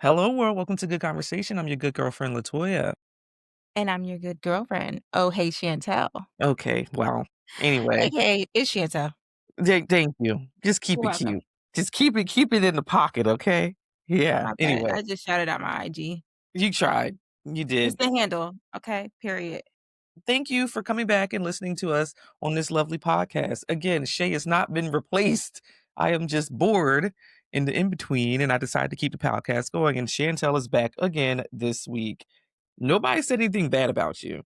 Hello, world. Welcome to Good Conversation. I'm your good girlfriend, LaToya. And I'm your good girlfriend. Oh, hey, Chantel. Okay, wow. Anyway, AKA it's Chantel. thank you. Just keep You're it welcome. cute. Just keep it in the pocket, okay? Yeah. My bad. Anyway, I just shouted out my IG. you tried. You It's did. the handle. Okay. Period. Thank you for coming back and listening to us on this lovely podcast. Again, Shay has not been replaced. I am just bored in the in between, and I decided to keep the podcast going. And Chantel is back again this week. Nobody said anything bad about you.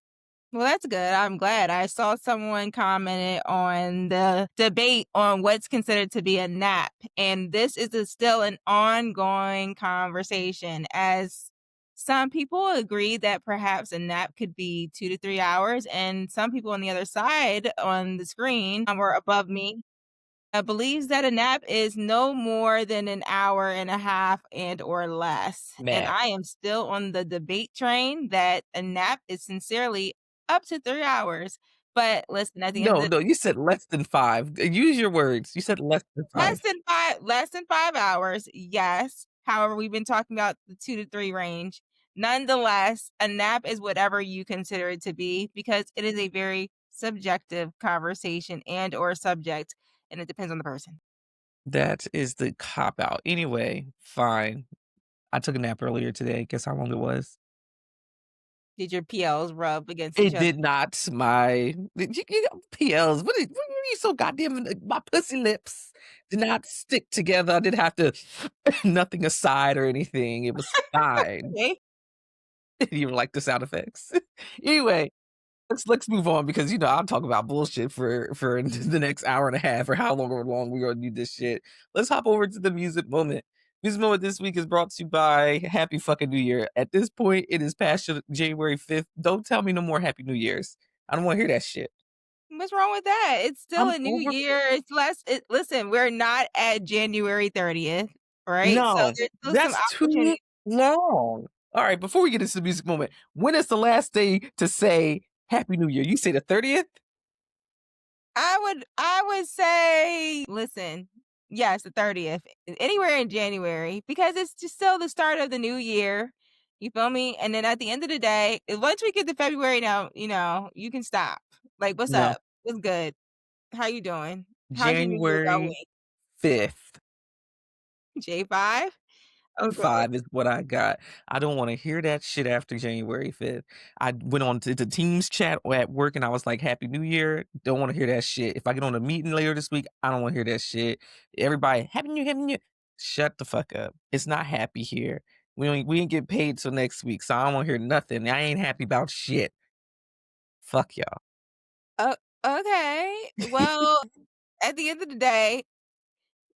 Well, that's good. I'm glad. I saw someone commented on the debate on what's considered to be a nap. And this is still an ongoing conversation as some people agree that perhaps a nap could be 2 to 3 hours. And some people on the other side on the screen or above me believes that a nap is no more than an hour and a half and or less. And Matt. I am still on the debate train that a nap is sincerely up to 3 hours. But listen, at the end of No, the no, you said less than 5. Use your words. You said less than 5. less than 5 hours, yes. However, we've been talking about the 2 to 3 range. Nonetheless, a nap is whatever you consider it to be because it is a very subjective conversation and or subject, and it depends on the person. That is the cop out. Anyway, fine. I took a nap earlier today. Guess how long it was? Did your PLs rub against each It other? did not. PLs. What are you so goddamn my pussy lips did not stick together. I didn't have to nothing aside or anything. It was fine. Okay. You like the sound effects. Anyway, let's move on because I'll talk about bullshit for the next hour and a half or how long we're gonna do this shit. Let's hop over to the music moment. Music moment this week is brought to you by Happy fucking New Year. At this point, it is past January 5th. Don't tell me no more Happy New Year's. I don't want to hear that shit. What's wrong with that? It's still I'm a new over. year. It's less listen, we're not at January 30th, right? So No, there's still some that's too opportunity. long. All right, before we get into the music moment, when is the last day to say Happy New Year? You say the 30th? I would say, listen, yes, the 30th, anywhere in January, because it's just still the start of the new year. You feel me? And then at the end of the day, once we get to February now, you can stop. Like, what's No, up? What's good? How you doing? How's your new year January going? 5th. J5? Okay. 5 is what I got. I don't wanna hear that shit after January 5th. I went on to the Teams chat at work, and I was like, "Happy New Year." Don't wanna hear that shit. If I get on a meeting later this week, I don't wanna hear that shit. Everybody, "Happy New Year, Happy New Year." Shut the fuck up. It's not happy here. We ain't get paid till next week, so I don't wanna hear nothing. I ain't happy about shit. Fuck y'all. Oh, okay. Well, at the end of the day,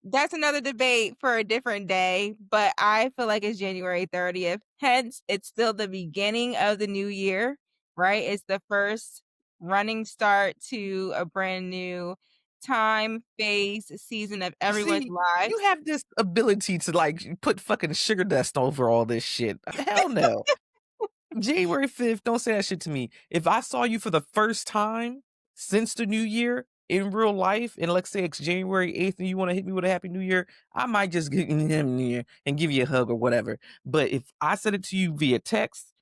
that's another debate for a different day, but I feel like it's January 30th. Hence, it's still the beginning of the new year, right? It's the first running start to a brand new time, phase, season of everyone's See, you lives. have this ability to, like, put fucking sugar dust over all this shit. Hell no. January 5th, don't say that shit to me. If I saw you for the first time since the new year in real life, and let's say it's January 8th and you want to hit me with a happy new year, I might just get in here and give you a hug or whatever. But if I said it to you via text,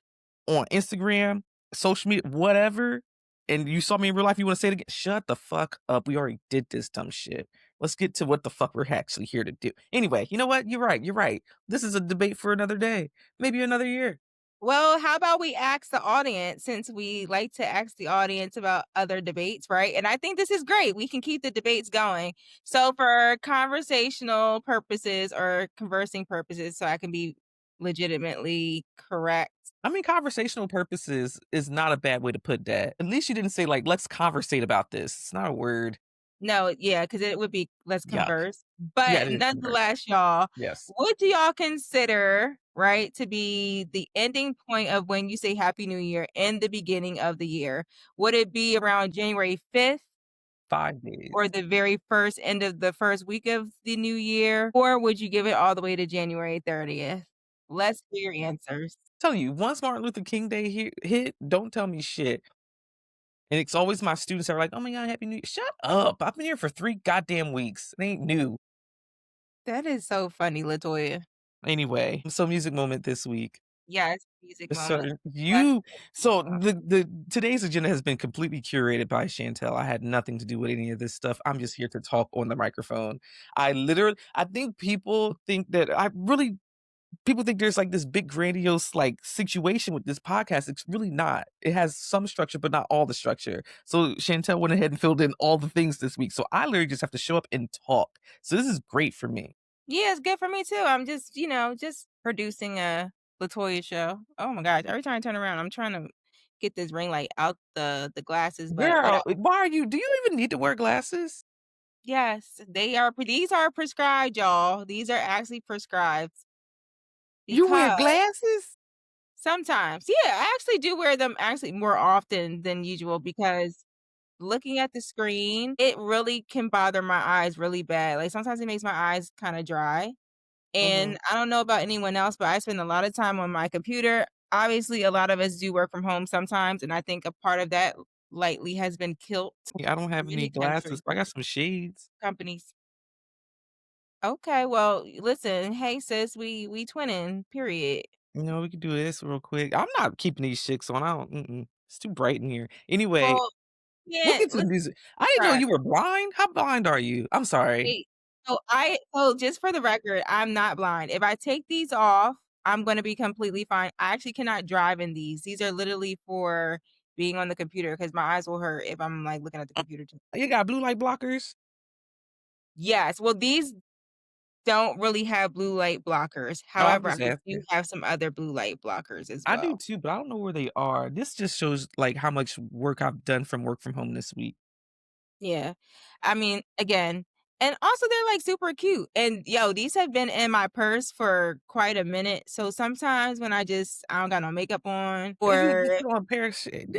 on Instagram, social media, whatever, and you saw me in real life, you want to say it again, shut the fuck up. We already did this dumb shit. Let's get to what the fuck we're actually here to do. Anyway, you know what? You're right. You're right. This is a debate for another day, maybe another year. Well, how about we ask the audience since we like to ask the audience about other debates, right? And I think this is great. We can keep the debates going. So, for conversational purposes or conversing purposes, so I can be legitimately correct. I mean, conversational purposes is not a bad way to put that. At least you didn't say, like, let's conversate about this. It's not a word. No, yeah, because it would be let's Yuck. converse. Yeah, But it is converse. nonetheless, y'all, Yes. what do y'all consider, right, to be the ending point of when you say Happy New Year in the beginning of the year? Would it be around January 5th? 5 days. Or the very first end of the first week of the new year? Or would you give it all the way to January 30th? Let's hear your answers. Tell you, once Martin Luther King Day hit, don't tell me shit. And it's always my students that are like, "Oh my god, happy new year." Shut up. I've been here for 3 goddamn weeks. It ain't new. That is so funny, LaToya. Anyway, so music moment this week. Yes, music So moment. Let's you so the today's agenda has been completely curated by Chantel. I had nothing to do with any of this stuff. I'm just here to talk on the microphone. I think people think there's like this big grandiose like situation with this podcast. It's really not. It has some structure, but not all the structure. So Chantel went ahead and filled in all the things this week. So I literally just have to show up and talk. So this is great for me. Yeah, it's good for me too. I'm just, just producing a LaToya show. Oh my gosh, every time I turn around, I'm trying to get this ring light out the glasses, but Girl, do you even need to wear glasses? yes, these are prescribed, y'all. These are actually prescribed You wear because glasses? sometimes, yeah, I actually do wear them actually more often than usual because looking at the screen, it really can bother my eyes really bad. Like sometimes it makes my eyes kind of dry. Mhm. And I don't know about anyone else, but I spend a lot of time on my computer. Obviously, a lot of us do work from home sometimes, and I think a part of that lately has been kilt I don't have any many glasses, countries, but I got some shades. companies. Okay, well, listen, hey sis, we twinning, period. You know, we could do this real quick. I'm not keeping these shits on. I don't It's too bright in here. Anyway, Well, we'll yeah, get to the let's music. I didn't know try. you were blind. How blind are you? I'm sorry. Wait. So just for the record, I'm not blind. If I take these off, I'm gonna be completely fine. I actually cannot drive in these. These are literally for being on the computer because my eyes will hurt if I'm, like, looking at the computer too. You got blue light blockers? Yes, well, these don't really have blue light blockers. Oh, I'm However, I just do asking. have some other blue light blockers as I do well. too, but I don't know where they are. This just shows like how much work from home this week. Yeah. I mean, again, and also they're, like, super cute, and, yo, these have been in my purse for quite a minute, so sometimes when I don't got no makeup on You or just put on a pair of shit.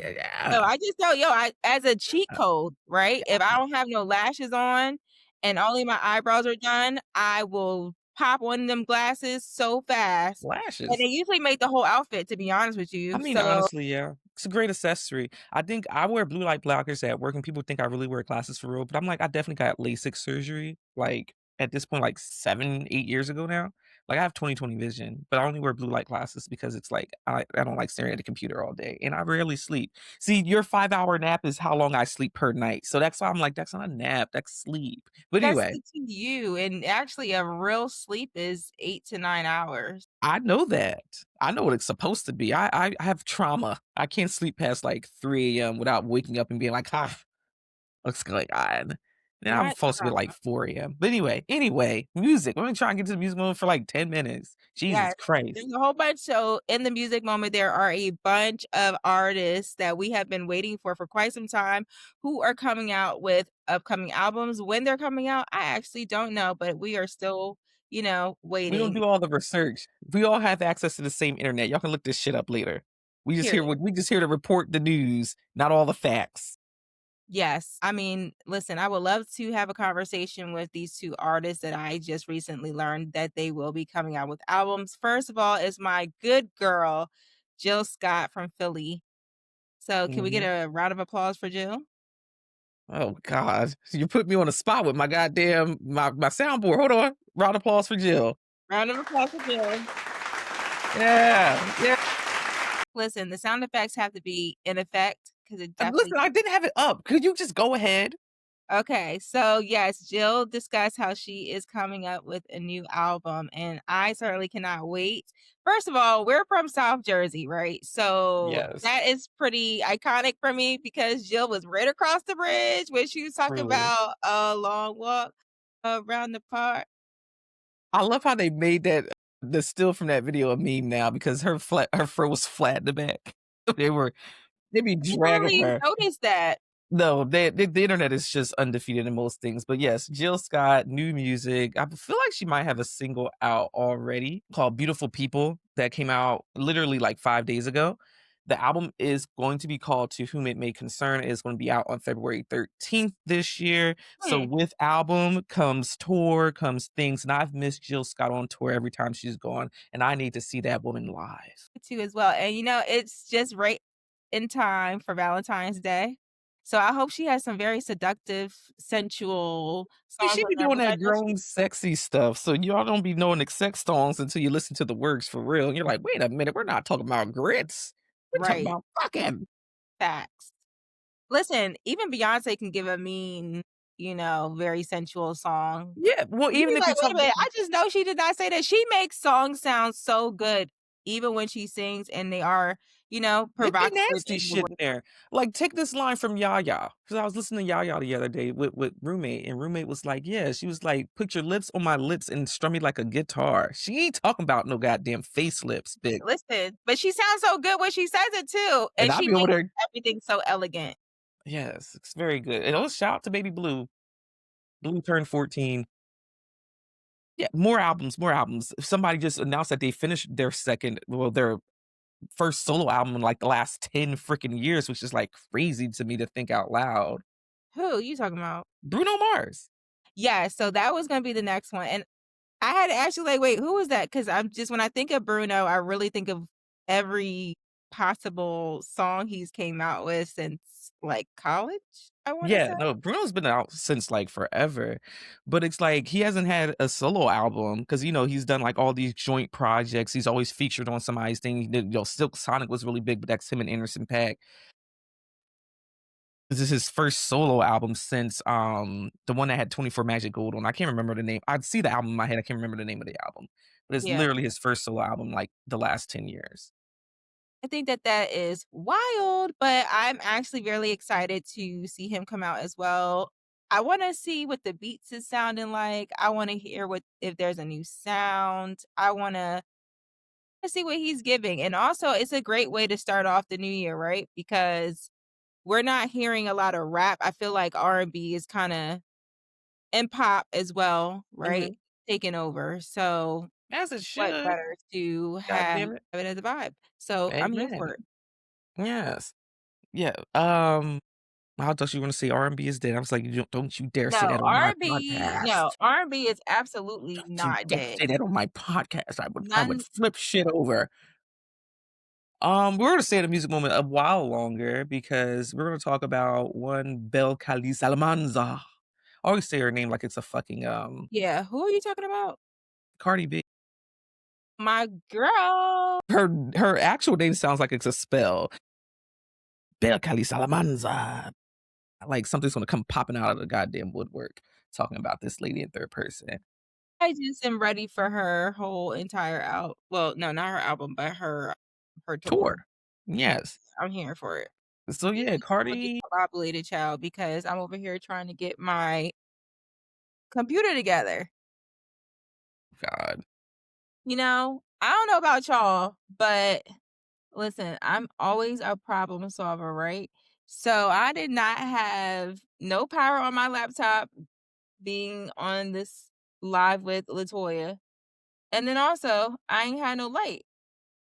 no, Yeah. I just tell I as a cheat code, right? If I don't have no lashes on and only my eyebrows are done, I will pop one of them glasses so fast, and they Lashes. usually make the whole outfit, to be honest with I you, mean, so honestly, yeah. It's a great accessory. I think I wear blue light blockers at work, and people think I really wear glasses for real, but I'm like, I definitely got LASIK surgery, like, at this point, like, 7, 8 years ago now. Like, I have 20/20 vision, but I only wear blue light glasses because it's like, I don't like staring at the computer all day, and I rarely sleep. See, your 5-hour nap is how long I sleep per night, so that's why I'm like, "That's not a nap, that's sleep." But that's anyway, up to you, and actually a real sleep is 8 to 9 hours. I know that. I know what it's supposed to be. I have trauma. I can't sleep past, like, 3 AM without waking up and being like, "Ah." What's going on? Then I'm Not supposed to be at like 4 AM. But anyway, music. Let me try and get to the music mode for like 10 minutes. Jesus yes. Christ. There's a whole bunch so in the music moment, there are a bunch of artists that we have been waiting for quite some time who are coming out with upcoming albums. When they're coming out, I actually don't know, but we are still, We don't waiting, do all the research. We all have access to the same internet. Y'all can look this shit up later. period. We just here to report the news, not all the facts. Yes. I mean, listen, I would love to have a conversation with these 2 artists that I just recently learned that they will be coming out with albums. First of all is my good girl, Jill Scott from Philly. So, can we get Mhm. a round of applause for Jill? Oh God. You put me on the spot with my goddamn my soundboard. Hold on. Round of applause for Jill. Round of applause for Jill. Yeah. Yeah. Listen, the sound effects have to be in effect because it definitely. Listen, I didn't have it up. Could you just go ahead? Okay, so yes, Jill discussed how she is coming up with a new album, and I certainly cannot wait. First of all, we're from South Jersey, right? So Yes. that is pretty iconic for me because Jill was right across the bridge when she was talking Truly. about a long walk around the park. I love how they made that the still from that video a meme now because her fur was flat in the back. They were they be I never dragging really her. noticed that. No, the internet is just undefeated in most things, but yes, Jill Scott, new music. I feel like she might have a single out already called "Beautiful People" that came out literally like 5 days ago. The album is going to be called "To Whom It May Concern." It's gonna be out on February 13th this year. So Hmm. with album comes tour, comes things, and I've missed Jill Scott on tour every time she's gone, and I need to see that woman live. Too as well, and it's just right in time for Valentine's Day. So I hope she has some very seductive, sensual See, songs she on be there doing because I that know she grown, sexy stuff, so y'all don't be knowing the sex songs until you listen to the words for real, and you're like, "Wait a minute, we're not talking about grits. We're talking right, about fucking." facts. Listen, even Beyonce can give a mean, very sensual song. Yeah, well, And even you're if like, you're "Wait a talking minute, I just know she did not say that." She makes songs sound so good even when she sings and they are, it be provocative nasty in the shit way. in there. Like, take this line from Yaya, because I was listening to Yaya the other day with Roommate, and Roommate was like, yeah, she was like, "Put your lips on my lips and strum me like a guitar." She ain't talking about no goddamn face lips, bitch. Listen, but she sounds so good when she says it too, And and I she be over makes there. everything so elegant. Yes, it's very good. And oh, shout out to Baby Blue. Blue turned 14. Yeah, more albums, more albums. Somebody just announced that they finished their first solo album in, like, the last 10 freaking years, which is, like, crazy to me to think out loud. Who you talking about? Bruno Mars. Yeah, so that was gonna be the next one, and I had to ask you, like, "Wait, who was that?" Because I'm just when I think of Bruno, I really think of every possible song he's came out with since, like, college, I wanna Yeah, say? no, Bruno's been out since, like, forever, but it's like he hasn't had a solo album because he's done, like, all these joint projects. He's always featured on somebody's thing. He did Silk Sonic was really big, but that's him and Anderson .Paak. This is his first solo album since, the one that had 24 Magic Gold on. I can't remember the name. I see the album in my head, I can't remember the name of the album, but it's Yeah. literally his first solo album, like, the last 10 years. I think that that is wild, but I'm actually really excited to see him come out as well. I wanna see what the beats is sounding like. I wanna hear what if there's a new sound. I wanna see what he's giving, and also, it's a great way to start off the new year, right? Because we're not hearing a lot of rap. I feel like R&B is kinda and pop as well, right? Mhm. Taking over. So, As it what should, better to God have damn it. it as a vibe? So, I'm here Amen. for it. Yes. Yeah, I thought you were gonna say R&B is dead. I was like, "Don't you dare say No, that on my R&B no, podcast. R&B is absolutely Don't you not dare dead. say that on my podcast. I would None flip shit over." We're gonna stay at a music moment a while longer because we're gonna talk about one Bel Kali Salamanza. I always say her name like it's a fucking, yeah, who are you talking about? Cardi B. My girl. Her actual name sounds like it's a spell. Bel Kali Salamanza. Like something's gonna come popping out of the goddamn woodwork talking about this lady in third person. I just am ready for her whole entire well, no, not her album, but her Tour. tour. Yes, Yes. I'm here for it. So, We yeah, need to all get Cardi. collaborated, child, because I'm over here trying to get my computer together. God. I don't know about y'all, but listen, I'm always a problem solver, right? So I did not have no power on my laptop being on this live with LaToya. And then also, I ain't had no light.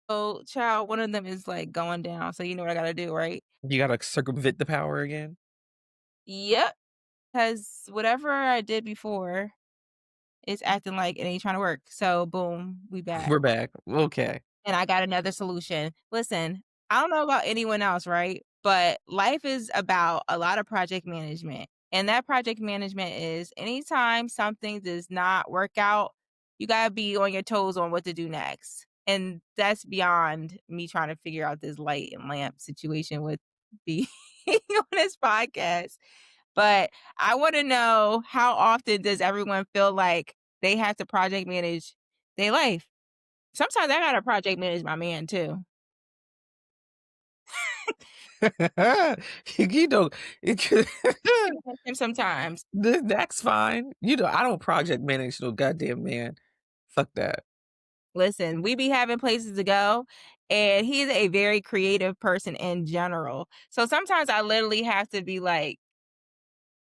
So, child, one of them is like going down. So you know what I gotta do, right? You gotta circumvent the power again? Yep. Because whatever I did before is acting like it ain't trying to work. So boom, we back. We're back. Okay. And I got another solution. Listen, I don't know about anyone else, right? But life is about a lot of project management. And that project management is anytime something does not work out, you got to be on your toes on what to do next. And that's beyond me trying to figure out this light and lamp situation with being on this podcast. But I want to know how often does everyone feel like they have to project manage their life? Sometimes I gotta project manage my man too. You know, it could Him sometimes. that's fine. I don't project manage no goddamn man. Fuck that. Listen, we be having places to go, and he's a very creative person in general. So sometimes I literally have to be like,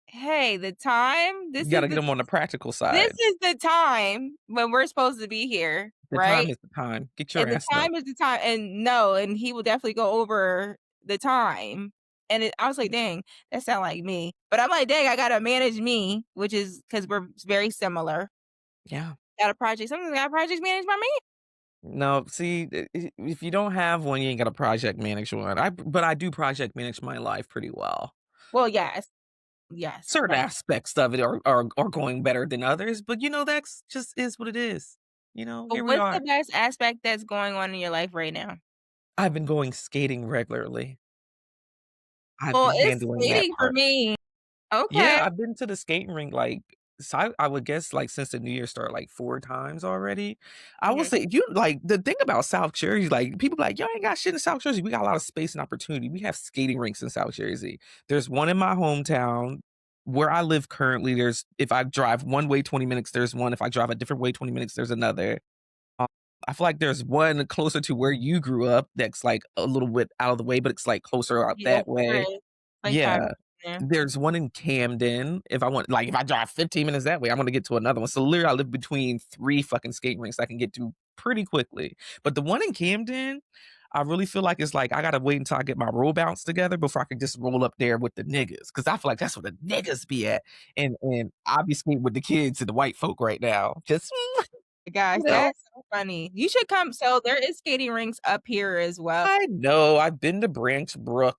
"Hey, the time. You gotta get him on the practical This side. is the time when we're supposed to be here, The time right? is the time. Get your And the ass up. time is the time." And no, and he will definitely go over the time. And I was like, "Dang, that sound like me." But I'm like, "Dang, I gotta manage me," which is because we're very similar. Yeah. Got a project something got project manage my man. No, see, if you don't have one, you ain't got a project manage one. But I do project manage my life pretty well. Well, yes. Yes, Certain right. aspects of it are going better than others, but, that's just is what it is. But Here we what's the are. best aspect that's going on in your life right now? I've been going skating regularly. I've Well, been it's handling that skating for part. me. Yeah, Okay. I've been to the skating rink, so I would guess, since the new year started, 4 times already. I will Mhm. say, the thing about South Jersey, people be like, "Y'all ain't got shit in South Jersey." We got a lot of space and opportunity. We have skating rinks in South Jersey. There's one in my hometown. Where I live currently, if I drive one way 20 minutes, there's one. If I drive a different way 20 minutes, there's another. Um, I feel like there's one closer to where you grew up that's, a little bit out of the way, but it's, closer out Yeah, that way. there is. Like 5 Yeah. there. There's one in Camden. If I drive 15 minutes that way, I'm gonna get to another one. So, literally, I live between 3 fucking skate rinks I can get to pretty quickly. But the one in Camden, I really feel like it's I gotta wait until I get my roll bounce together before I can just roll up there with the niggas, because I feel like that's where the niggas be at, and I be skating with the kids and the white folk right now. Just, Gosh, you know? that's so funny. You should come so there is skating rinks up here as well. I know, I've been to Branch Brook.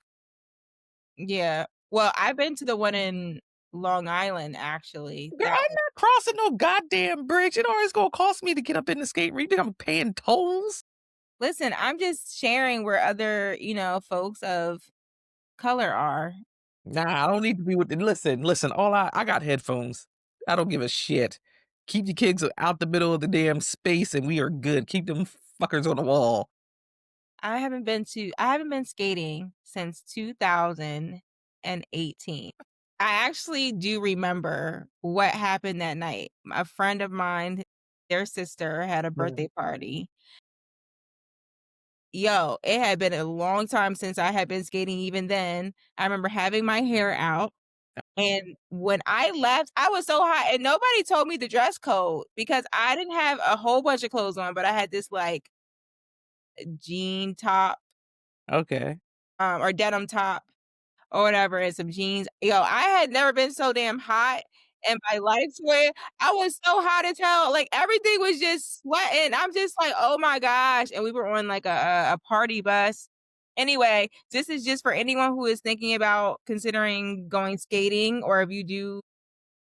Yeah. Well, I've been to the one in Long Island, actually. Girl, I'm not crossing no goddamn bridge. It always gonna cost me to get up in the skate rink. You think I'm paying tolls? Listen, I'm just sharing where other, folks of color are. Nah, I don't need to be with the listen, all I got headphones. I don't give a shit. Keep your kids out the middle of the damn space and we are good. Keep them fuckers on the wall. I haven't been skating since 2018. I actually do remember what happened that night. A friend of mine, their sister had a Mhm. birthday party. Yo, it had been a long time since I had been skating even then. I remember having my hair out, and when I left, I was so hot, and nobody told me the dress code because I didn't have a whole bunch of clothes on, but I had this, jean top, Okay. or denim top or whatever and some jeans. Yo, I had never been so damn hot in my life where I was so hot as hell, like, everything was just sweating. I'm just like, "Oh my gosh," and we were on, a party bus. Anyway, this is just for anyone who is thinking about considering going skating, or if you do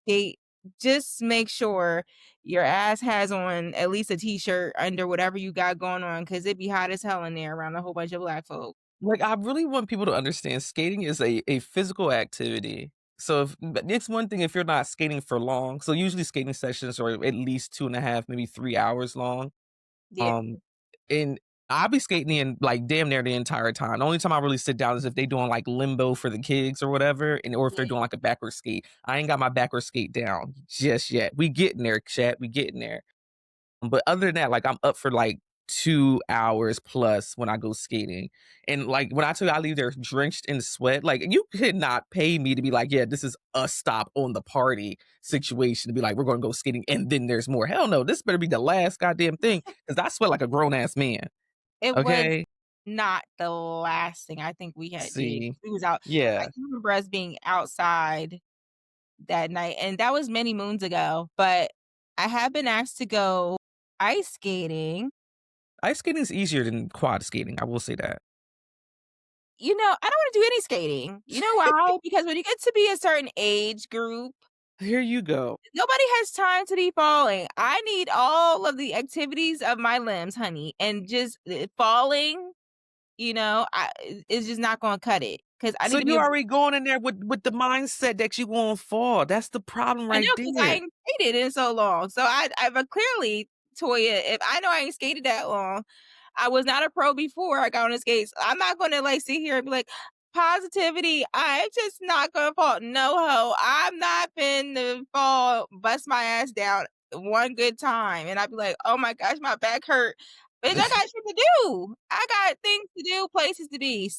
skate, just make sure your ass has on at least a T-shirt under whatever you got going on, because it be hot as hell in there around a whole bunch of black folk. I really want people to understand skating is a physical activity. So but it's one thing if you're not skating for long. So usually skating sessions are at least 2.5, maybe 3 hours long. Yeah, Um, and I'll be skating in damn near the entire time. The only time I really sit down is if they doing limbo for the kids or whatever, or if they're yeah. doing a backward skate. I ain't got my backward skate down just yet. We getting there, chat. We getting there. But other than that, I'm up for 2 hours plus when I go skating. And when I tell you I leave there drenched in sweat, you could not pay me to be like, yeah, this is a stop on the party situation to be like, we're gonna go skating and then there's more. Hell no, this better be the last goddamn thing because I sweat like a grown ass man. It was Okay. not the last thing I think we had did. See. We was out I Yeah. can remember us being outside that night, and that was many moons ago, but I have been asked to go ice skating. Ice skating is easier than quad skating. I will say that. I don't wanna do any skating. You know why? Because when you get to be a certain age group, Here you go. nobody has time to be falling. I need all of the activities of my limbs, honey, and just, falling, is just not gonna cut it. Because I So need to be you able. already going in there with the mindset that you gonna fall. That's the problem I right know, 'cause I there. ain't skated in so long. So but clearly, Toya, if I know I ain't skated that long, I was not a pro before I got on the skates. I'm not gonna sit here and be like, positivity, I'm just not gonna fall. No ho, I'm not finna fall, bust my ass down one good time. And I'd be like, oh my gosh, my back hurt. Bitch, I got shit to do. I got things to do, places to be.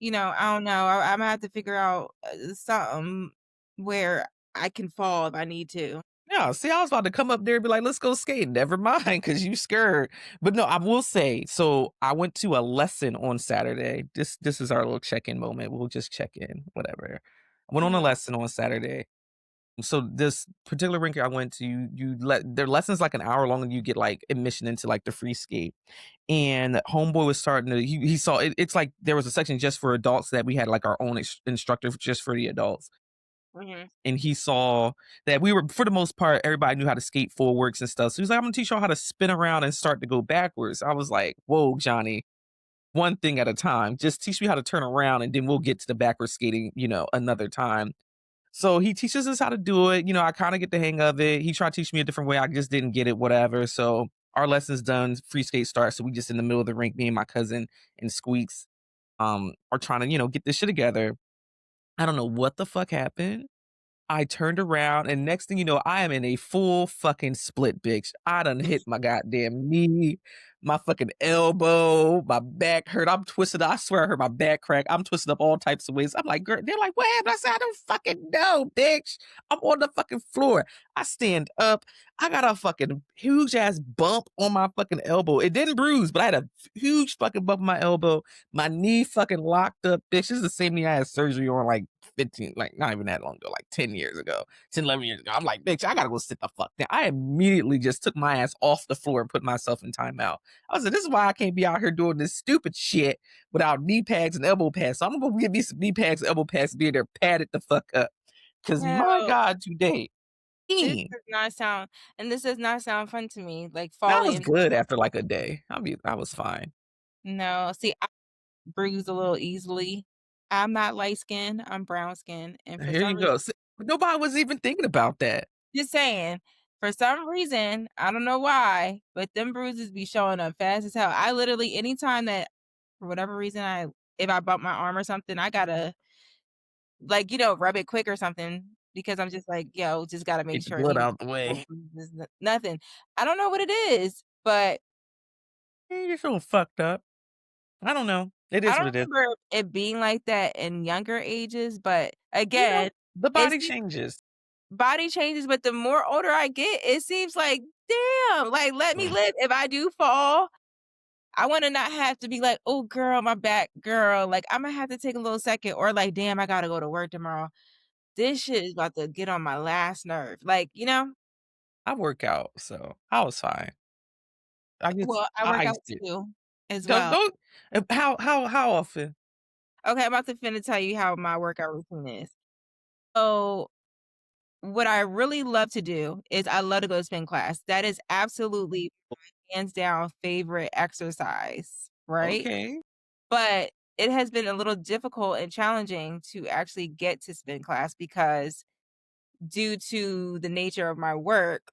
I don't know. Imma have to figure out, something where I can fall if I need to. Yeah, see, I was about to come up there and be like, "Let's go skate." Never mind, because you scared. But no, I will say, so I went to a lesson on Saturday. This is our little check-in moment. We'll just check in, whatever. I went on a Mhm. lesson on Saturday. So this particular rink I went to, you let their lessons like an hour long, and you get like admission into like the free skate. And homeboy was starting to he saw it's like there was a section just for adults that we had like our own instructor just for the adults. Mhm. And he saw that we were for the most part everybody knew how to skate forwards and stuff. So he's like, I'm gonna teach y'all how to spin around and start to go backwards. I was like, whoa, Johnny, one thing at a time. Just teach me how to turn around and then we'll get to the backward skating, another time. So he teaches us how to do it. I kind of get the hang of it. He tried to teach me a different way. I just didn't get it, whatever. So our lesson's done. Free skate starts. So we just in the middle of the rink, me and my cousin and Squeaks, are trying to, get this shit together. I don't know what the fuck happened. I turned around and next thing you know, I am in a full fucking split, bitch. I done hit my goddamn knee, my fucking elbow, my back hurt. I'm twisted. I swear I hurt my back crack. I'm twisted up all types of ways. I'm like, girl, they're like, what happened? I said, I don't fucking know, bitch. I'm on the fucking floor. I stand up. I got a fucking huge ass bump on my fucking elbow. It didn't bruise, but I had a huge fucking bump on my elbow. My knee fucking locked up, bitch. This is the same knee I had surgery on like 15, like not even that long ago, like 10 years ago, 10, 11 years ago. I'm like, bitch, I gotta go sit the fuck down. I immediately just took my ass off the floor and put myself in timeout. I was like, this is why I can't be out here doing this stupid shit without knee pads and elbow pads. So I'm gonna go get me some knee pads and elbow pads to be there, pad it the fuck up. Cause my No, God, today, this damn, does not sound and this does not sound fun to me, like, that falling was in. good after like a day. I was fine. No, see, I bruise a little easily. I'm not light skinned, I'm brown skinned, and for Here some you reason go. Nobody was even thinking about that. just saying, for some reason, I don't know why, but them bruises be showing up fast as hell. I literally anytime that for whatever reason if I bump my arm or something, I gotta, like, rub it quick or something because I'm just like, "Yo, just gotta make Get the sure blood these out the way. bruises nothing." I don't know what it is, but You're feeling fucked up. I don't know. It I is don't what it is. remember it being like that in younger ages, but again, The it body seems changes. body changes, but the more older I get, it seems like, "Damn, like, let me live." If I do fall, I wanna not have to be like, "Oh, girl, my back, girl." Like, Imma have to take a little second or like, "Damn, I gotta go to work tomorrow. This shit is about to get on my last nerve." Like, you know? I work out, so I was fine. I just Well, I I work out iced it. too as Don't well. don't how often? Okay, I'm about to finna tell you how my workout routine is. So, what I really love to do is I love to go to spin class. That is absolutely hands down favorite exercise, right? Okay. But it has been a little difficult and challenging to actually get to spin class because due to the nature of my work,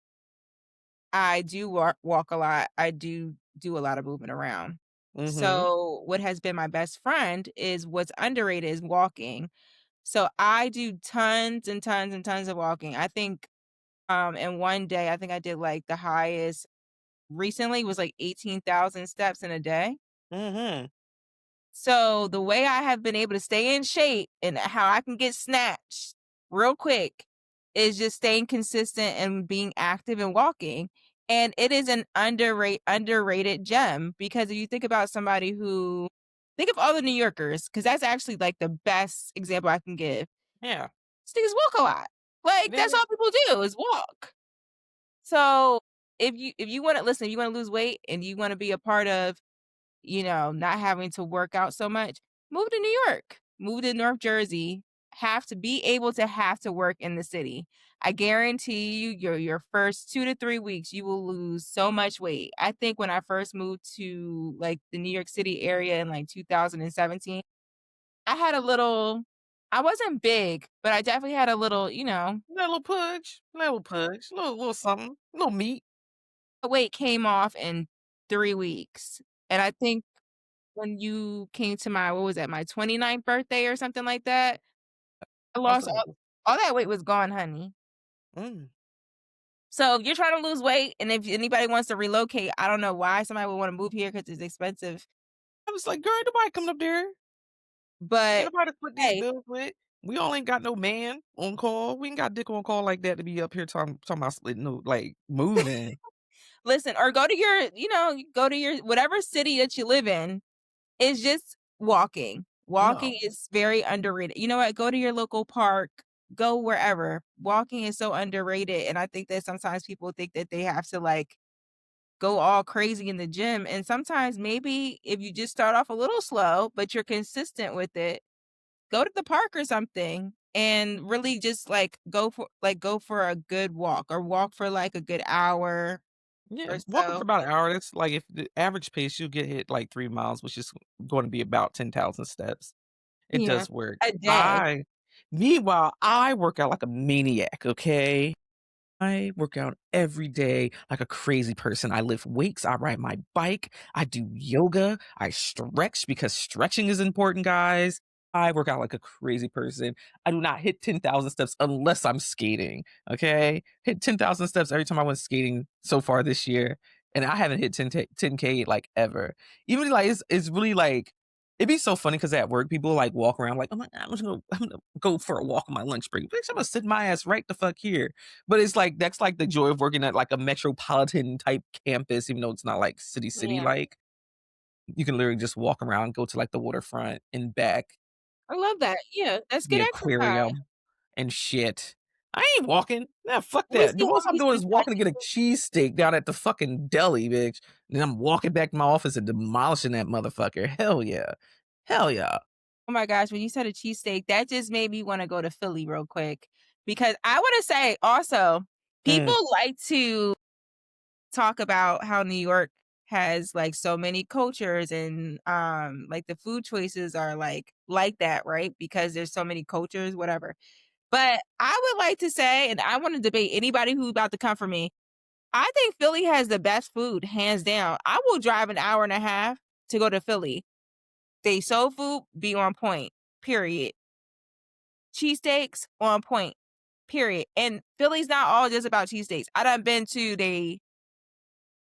I do walk a lot. I do a lot of moving around. Mhm. So, what has been my best friend is what's underrated is walking. So, I do tons and tons and tons of walking. I think, in one day, I think I did, like, the highest recently was, like, 18,000 steps in a day. Mhm. So, the way I have been able to stay in shape and how I can get snatched real quick is just staying consistent and being active and walking. And it is an underrated gem because if you think about somebody who think of all the New Yorkers, because that's actually like the best example I can give. Yeah. These niggas walk a lot. Like that's Yeah. all people do is walk. So if you want to listen, if you want to lose weight and you want to be a part of not having to work out so much, move to New York, move to North Jersey, have to work in the city. I guarantee you your first 2 to 3 weeks you will lose so much weight. I think when I first moved to like the New York City area in like 2017, I had a little I wasn't big, but I definitely had a little, Little pudge, little something, little meat. weight came off in 3 weeks. And I think when you came to my what was that, my 29th birthday or something like that, I That's lost like all that weight was gone, honey. mm. So, if you're trying to lose weight and if anybody wants to relocate, I don't know why somebody would wanna move here because it's expensive, I was like, girl, ain't nobody coming up there. Ain't but nobody to split these hey, bills with. We all ain't got no man on call. We ain't got dick on call like that to be up here talking about splitting no like moving. listen, or go to go to your whatever city that you live in, it's just walking. No. Walking is very underrated. You know what? Go to your local park. go wherever. Walking is so underrated, and I think that sometimes people think that they have to, like, go all crazy in the gym, and sometimes maybe if you just start off a little slow, but you're consistent with it, go to the park or something and really just, like, go for a good walk or walk for, like, a good hour Yeah, or walking for so. about an hour, that's like if the average pace, you'll get hit like 3 miles, which is gonna be about 10,000 steps. It Yeah, does work. a day. Meanwhile, I work out like a maniac, okay? I work out every day like a crazy person. I lift weights, I ride my bike, I do yoga, I stretch because stretching is important, guys. I work out like a crazy person. I do not hit 10,000 steps unless I'm skating, okay? Hit 10,000 steps every time I went skating so far this year, and I haven't hit 10K like ever. Even like it's really like it'd be so funny because at work people like walk around like, oh my God, I'm gonna go for a walk on my lunch break. Bitch, I'm gonna sit my ass right the fuck here. But it's like that's like the joy of working at like a metropolitan type campus, even though it's not like city Yeah, like. You can literally just walk around, go to like the waterfront and back, I love that. Yeah, that's the good exercise. aquarium and shit. I ain't walking. Nah, fuck Let me that. see The how most I'm many doing steps is I walking to get a cheesesteak down at the fucking deli, bitch. Then I'm walking back to my office and demolishing that motherfucker. Hell yeah. Hell yeah. Oh my gosh, when you said a cheesesteak, that just made me wanna go to Philly real quick because I wanna say also, people Mm, like to talk about how New York has, like, so many cultures and, like, the food choices are like that, right? Because there's so many cultures, whatever. But I would like to say, and I wanna debate anybody who's about to come for me, I think Philly has the best food, hands down. I will drive an hour and a half to go to Philly. They soul food be on point, period. Cheesesteaks on point, period. And Philly's not all just about cheesesteaks. I done been to the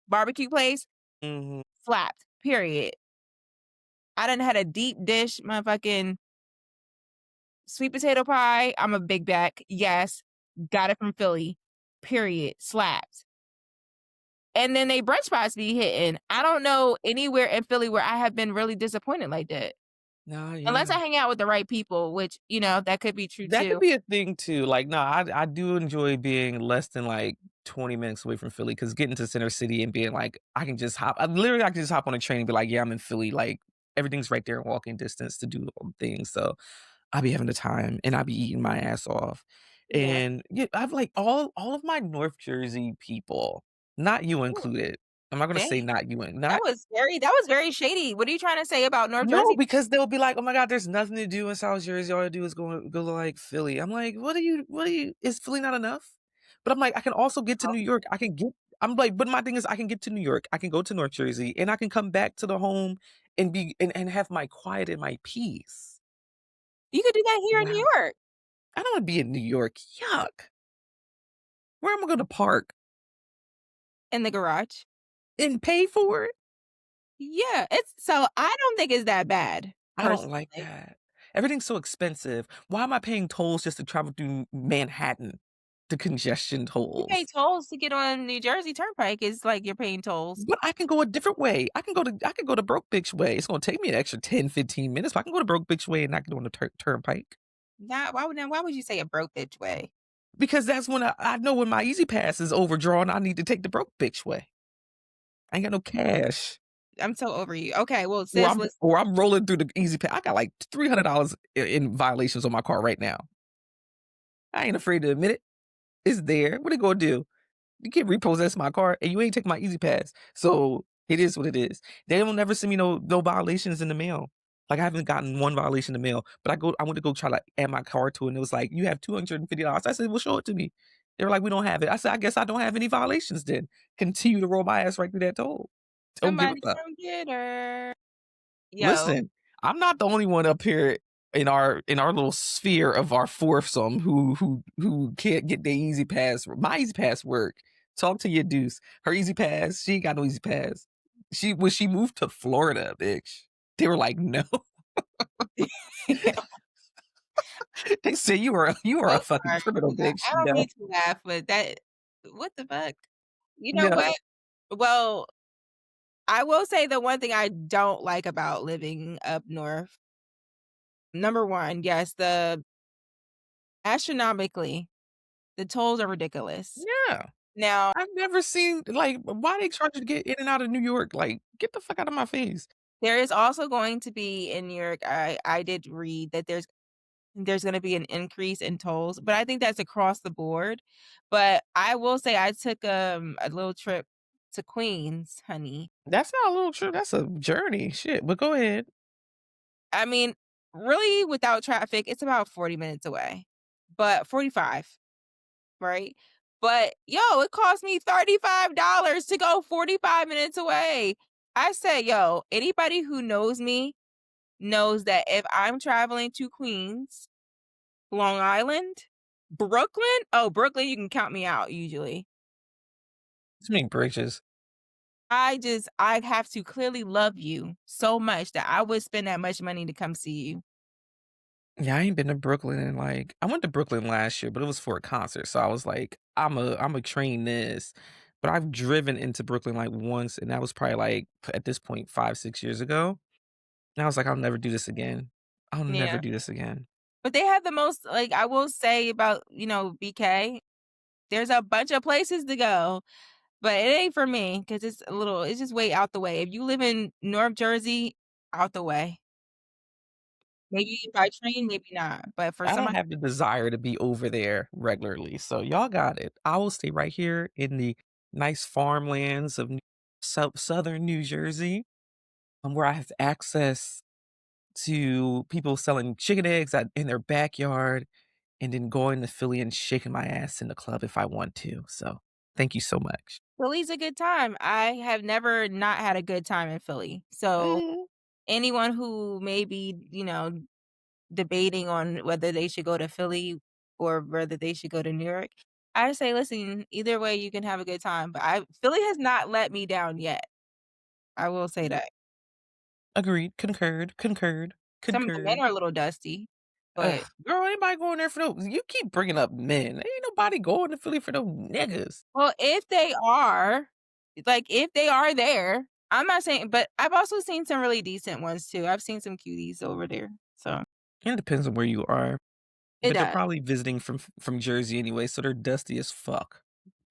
barbecue place, mhm. slapped, period. I done had a deep dish motherfucking sweet potato pie. I'm a big back. Yes. Got it from Philly. Period. Slapped. And then they brunch spots be hitting. I don't know anywhere in Philly where I have been really disappointed like that. Nah, Unless I yeah. hang out with the right people, which, that could be true That could too. be a thing too. Like, no, I do enjoy being less than like 20 minutes away from Philly because getting to Center City and being like, I can just hop on a train and be like, yeah, I'm in Philly. Like, everything's right there in walking distance to do all the things. So I be having the time and I be eating my ass off. Yeah. And yeah, I've like all of my North Jersey people, not you Ooh, included. I'm not gonna dang. say not you, That not was very shady. What are you trying to say about North no, Jersey? because they'll be like, "Oh my god, there's nothing to do in South Jersey. All I do is go to, like, Philly." I'm like, what do you is Philly not enough?" But I'm like, "I can also get to New York. I can get" I'm like, but my thing is I can get to New York, I can go to North Jersey, and I can come back to the home and be and have my quiet and my peace. You could do that here in New Wow. York I don't wanna be in New York. Yuck. Where am I gonna park? in the garage. And pay for it? Yeah, it's so I don't think it's that bad, I don't like personally. that. Everything's so expensive. Why am I paying tolls just to travel through Manhattan? The congestion You pay tolls. tolls to get on New Jersey Turnpike, it's like you're paying tolls. But I can go a different way. I can go to Broke Bitch Way. It's gonna take me an extra 10, 15 minutes, but I can go to Broke Bitch Way and not get on the turnpike. Why would you say a broke bitch way? Because that's when I know when my Easy Pass is overdrawn, I need to take the Broke Bitch Way. I ain't got no cash. I'm so over you. Okay, well, sis, let's Or I'm rolling through the Easy Pass. I got like $300 in violations on my car right now. I ain't afraid to admit it. It's there. What it gonna do? You can't repossess my car and you ain't take my Easy Pass. So it is what it is. They will never send me no violations in the mail. Like I haven't gotten one violation in the mail, but I went to go try to add my car to it and it was like, you have $250. I said, well, show it to me. They were like, we don't have it. I said, I guess I don't have any violations then. Continue to roll my ass right through that toll. Don't give a somebody fuck. come get her. Yo, Listen, I'm not the only one up here in our little sphere of our foursome who can't get their easy pass. My easy pass work. Talk to your deuce. Her easy pass, she ain't got no easy pass. When she moved to Florida, bitch, they were like, no. They say you are a so fucking sorry. criminal, bitch. I don't No. mean to laugh, but that what the fuck? You know No. what? Well, I will say the one thing I don't like about living up north, number 1, yes, the Astronomically, the tolls are ridiculous. Yeah. Now, I've never seen like, why they charge you to get in and out of New York? Like, get the fuck out of my face. there is also going to be in New York, I did read that there's gonna be an increase in tolls, but I think that's across the board. But I will say I took, a little trip to Queens, honey. That's not a little trip, that's a journey. Shit, but go ahead. I mean, really, without traffic, it's about 40 minutes away, but 45, right? But, yo, it cost me $35 to go 45 minutes away. I said, "Yo, anybody who knows me knows that if I'm traveling to Queens, Long Island, Brooklyn, oh, Brooklyn, you can count me out usually. Too many bridges. I have to clearly love you so much that I would spend that much money to come see you." Yeah, I ain't been to Brooklyn in like I went to Brooklyn last year, but it was for a concert. So I was like, I'm a train this. But I've driven into Brooklyn like once, and that was probably like at this point 5, 6 years ago. And I was like, I'll never do this again. I'll never Yeah. do this again. But they have the most, like, I will say about, BK, there's a bunch of places to go, but it ain't for me because it's just way out the way. If you live in North Jersey, out the way. Maybe by train, maybe not, but for I don't somebody, have the desire to be over there regularly. So y'all got it. I will stay right here in the nice farmlands of southern New Jersey, where I have access to people selling chicken eggs in their backyard and then going to Philly and shaking my ass in the club if I want to. So thank you so much. Philly's a good time. I have never not had a good time in Philly. So Mhm. anyone who may be, debating on whether they should go to Philly or whether they should go to New York, I say, listen, either way you can have a good time. But Philly has not let me down yet. I will say that. Agreed. Concurred. Concurred. Some of the men Concurred. are a little dusty, Ugh, but girl, anybody going there for those? You keep bringing up men. Ain't nobody going to Philly for those niggas. well, if they are, like, if they are there, I'm not saying, but I've also seen some really decent ones too. I've seen some cuties over there. So It depends on where you are, it but they're does. probably visiting from Jersey anyway, so they're dusty as fuck.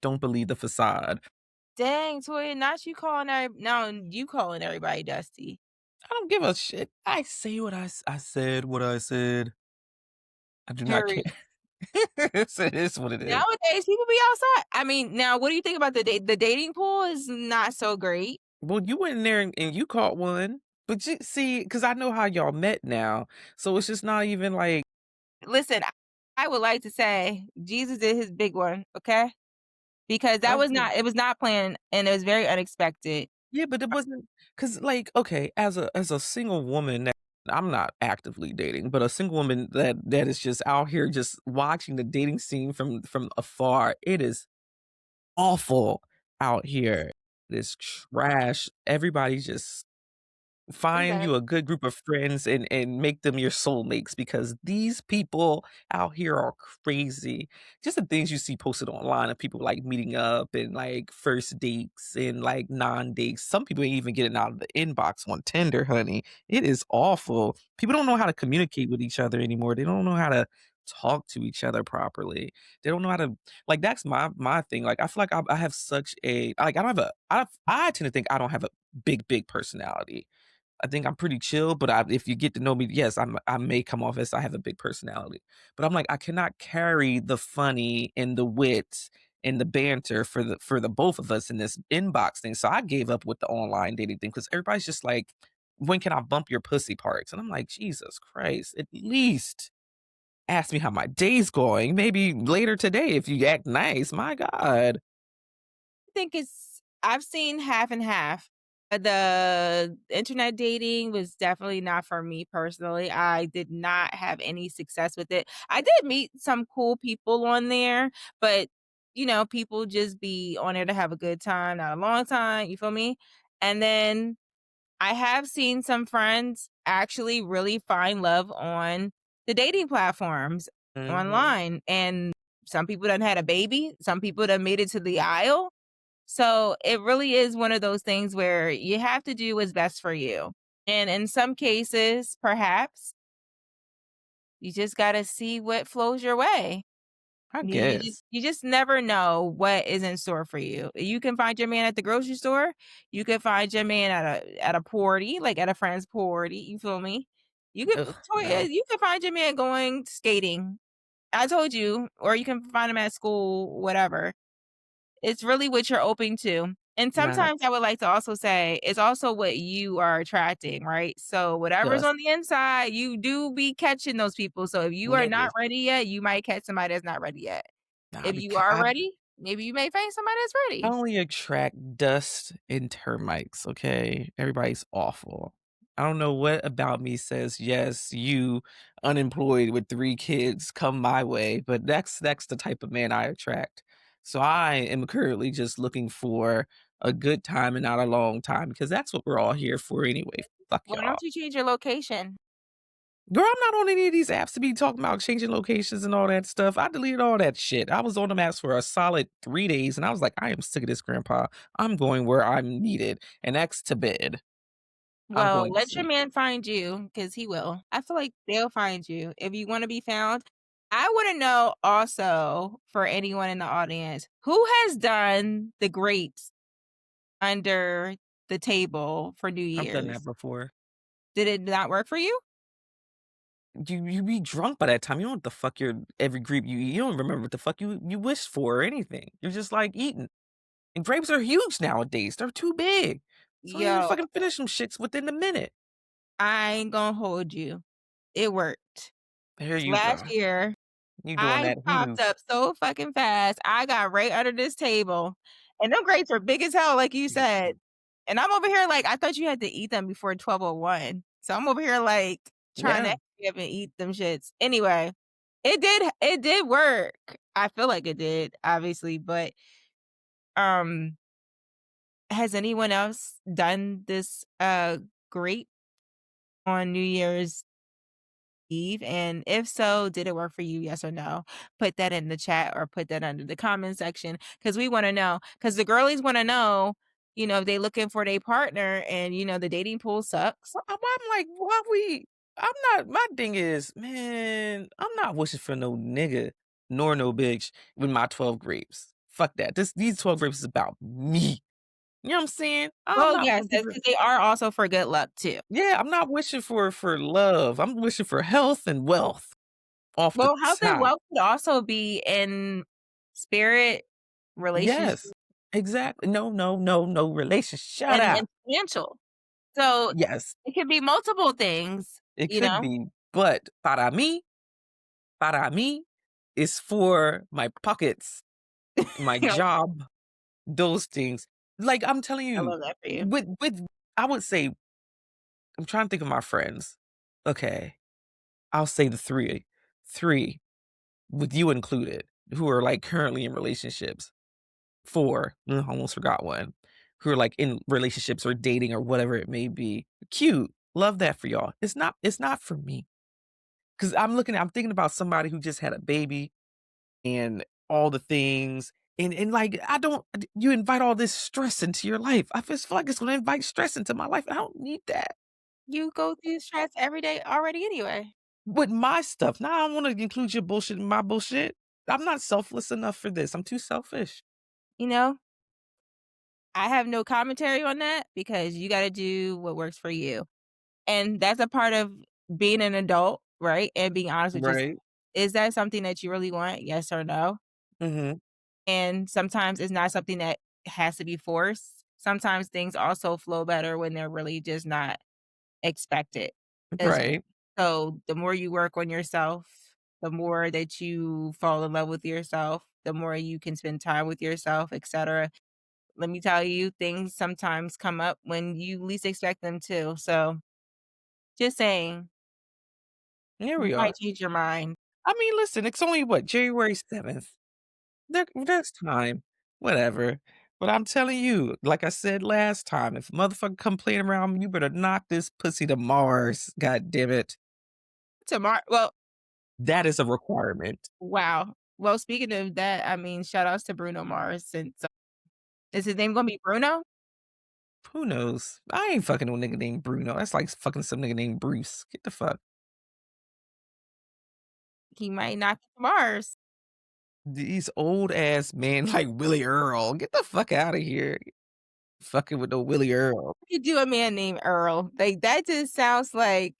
Don't believe the facade. Dang, Toya, not you calling now you calling everybody dusty. I don't give a shit. I say what I said. What I said. I do not care. Period. It is what it is. Nowadays, people be outside. I mean, now what do you think about the dating pool is not so great. Well, you went in there and you caught one, but you see, because I know how y'all met now, so it's just not even like Listen, I would like to say Jesus did his big one, okay? Because that was okay. not it was not planned and it was very unexpected. Yeah, but it wasn't because, like, okay, as a single woman that I'm not actively dating, but a single woman that is just out here just watching the dating scene from afar, it is awful out here. It is trash. Everybody's just find Okay. you a good group of friends and make them your soulmates because these people out here are crazy. Just the things you see posted online of people like meeting up and like first dates and like non-dates. Some people ain't even getting out of the inbox on Tinder, honey. It is awful. People don't know how to communicate with each other anymore. They don't know how to talk to each other properly. They don't know how to like that's my thing. Like I feel like I have such a like I don't have a I tend to think I don't have a big personality. I think I'm pretty chill, but if you get to know me, yes, I may come off as I have a big personality. But I'm like, I cannot carry the funny and the wit and the banter for the both of us in this inbox thing. So I gave up with the online dating thing because everybody's just like, when can I bump your pussy parts? And I'm like, Jesus Christ, at least ask me how my day's going. Maybe later today if you act nice. My God. Think I've seen half and half. The internet dating was definitely not for me personally. I did not have any success with it. I did meet some cool people on there, but people just be on there to have a good time, not a long time, you feel me? And then I have seen some friends actually really find love on the dating platforms Mhm. online, and some people done had a baby, some people done made it to the aisle. So it really is one of those things where you have to do what's best for you. And in some cases, perhaps You just gotta see what flows your way. I You just guess. you just never know what is in store for you. You can find your man at the grocery store. You can find your man at a party, like at a friend's party, you feel me? You could Ugh, Toya, no. you can find your man going skating. I told you, or you can find him at school, whatever. It's really what you're open to. And Not sometimes I would like to also say it's also what you are attracting, right? So whatever's just on the inside, you do be catching those people. So if you are not niggas. ready yet, you might catch somebody that's not ready yet. Nah, If you are ready, maybe you may find somebody that's I ready. only attract dust and termites, okay? Everybody's awful. I don't know what about me says, "Yes, you unemployed with 3 kids, come my way," but that's the type of man I attract. So I am currently just looking for a good time and not a long time because that's what we're all here for anyway. Fuck Why y'all. don't you change your location? Girl, I'm not on any of these apps to be talking about changing locations and all that stuff. I deleted all that shit. I was on the apps for a solid 3 days, and I was like, "I am sick of this, grandpa. I'm going where I'm needed, and that's to bed. I'm Well, going to let your sleep." man find you because he will. I feel like they'll find you if you wanna be found. I wanna know also, for anyone in the audience, who has done the grapes under the table for New I've done that Year's? before. Did it not work for you? You be drunk by that time. You know what the fuck your every grape you eat. You don't remember what the fuck you wished for or anything. You're just, like, eating. And grapes are huge nowadays. They're too big. So you Yo, fucking finish them shits within a minute. I ain't gonna hold you. It worked. There 'Cause you last go. year, You doing I that popped huge. up so fucking fast. I got right under this table, and them grapes are big as hell, like you said. And I'm over here like, I thought you had to eat them before 12:01. So I'm over here like trying to Yeah. hurry up and eat them shits. Anyway, it did work. I feel like it did, obviously, but um has anyone else done this grape on New Year's Eve? And if so, did it work for you? Yes or no? Put that in the chat or put that under the comment section because we want to know. Because the girlies want to know, if they looking for their partner and the dating pool sucks. I'm like, why we I'm not my thing is, man, I'm not wishing for no nigga nor no bitch with my 12 grapes. Fuck that. These 12 grapes is about me. You know what I'm saying? I'm Well, not yes, wishing that's for because they are also for good luck too. yeah, I'm not wishing for love. I'm wishing for health and wealth off the Well, health and top. wealth could also be in spirit, relationship, Yes. Exactly. No, no, no, no relation. Shut and up. financial. So Yes, it could be multiple things, it you could know? be, but para mí is for my pockets, my I job, those things. Like, I'm telling you, love that for you. with I would say I'm trying to think of my friends. Okay, I'll say the 3, with you included, who are, like, currently in relationships. 4, I almost forgot 1, who are, like, in relationships or dating or whatever it may be. Cute, love that for y'all. It's not for me, 'cause I'm thinking about somebody who just had a baby and all the things. And like I don't you invite all this stress into your life. I just feel like it's gonna invite stress into my life. I don't need that. You go through stress every day already anyway. With my stuff. Now I don't wanna include your bullshit in my bullshit. I'm not selfless enough for this. I'm too selfish. You know, I have no commentary on that because you gotta do what works for you. And that's a part of being an adult, right? And being honest with yourself. Right. Is that something that you really want? Yes or no? Mhm. And sometimes it's not something that has to be forced. Sometimes things also flow better when they're really just not expected as well. Right. So the more you work on yourself, the more that you fall in love with yourself, the more you can spend time with yourself, etc. Let me tell you, things sometimes come up when you least expect them to. So just saying, Here you we might are. change your mind. I mean, listen, it's only what, January 7th. There's time. Whatever. But I'm telling you, like I said last time, if a motherfucker come playing around, you better knock this pussy to Mars. God damn it. Tomorrow, well, That is a requirement. wow. Well, speaking of that, I mean, shout outs to Bruno Mars. Since is his name gonna be Bruno? Who knows? I ain't fucking no nigga named Bruno. That's like fucking some nigga named Bruce. Get the fuck. He might knock you to Mars. These old ass men like Willie Earl. Get the fuck out of here. Fucking with no Willie Earl. You do a man named Earl. Like, that just sounds like,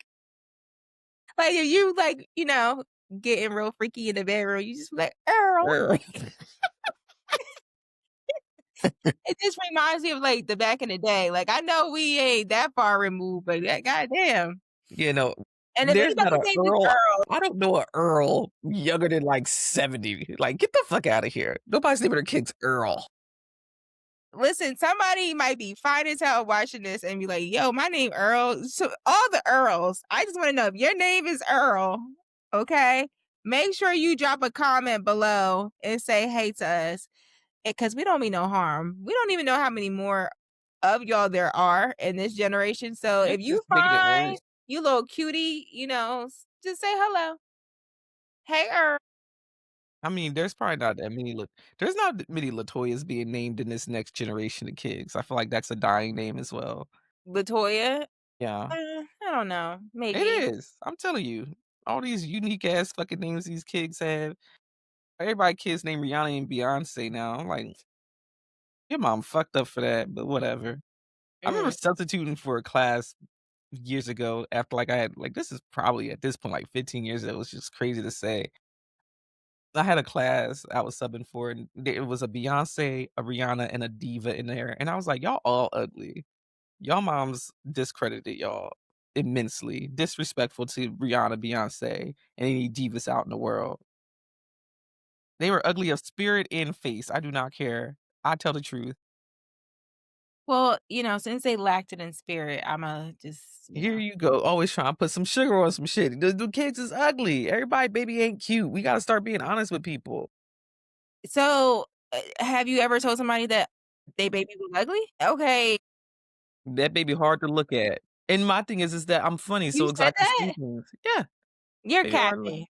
if you, like, getting real freaky in the bedroom, you just be like, "Earl." Earl. It just reminds me of, like, the back in the day. Like, I know we ain't that far removed, but that goddamn. You know, And if there's not anybody's a name is Earl. Earl, I don't know a Earl younger than like 70. Like, get the fuck out of here. Nobody's naming their kids Earl. listen, somebody might be fine as hell watching this and be like, "Yo, my name Earl." So all the Earls, I just wanna know if your name is Earl, okay? Make sure you drop a comment below and say hey to us, because we don't mean no harm. We don't even know how many more of y'all there are in this generation. So You're if you just making it find worse. you little cutie, just say hello. Hey, Earl. I mean, there's not that many LaToyas being named in this next generation of kids. I feel like that's a dying name as well. LaToya. Yeah. I don't know. It Maybe. is. I'm telling you. All these unique ass fucking names these kids have. Everybody kids named Rihanna and Beyonce now. I'm like, your mom fucked up for that, but whatever. I remember Mm. substituting for a class years ago after like I had like this is probably at this point like 15 years ago. It was just crazy to say. I had a class I was subbing for, and it was a Beyonce, a Rihanna, and a diva in there, and I was like, "Y'all all ugly. Y'all moms discredited y'all immensely, disrespectful to Rihanna, Beyonce, and any divas out in the world. They were ugly of spirit and face. I do not care. I tell the truth. Well, since they lacked it in spirit, I'ma just, Here you go, always trying to put some sugar on some shit. The kids is ugly. Everybody baby ain't cute. We gotta start being honest with people. So, have you ever told somebody that they baby was ugly? Okay, That baby hard to look at. And my thing is that I'm funny, you so it's said I can that? see things. Yeah, You're baby hard to look. capping.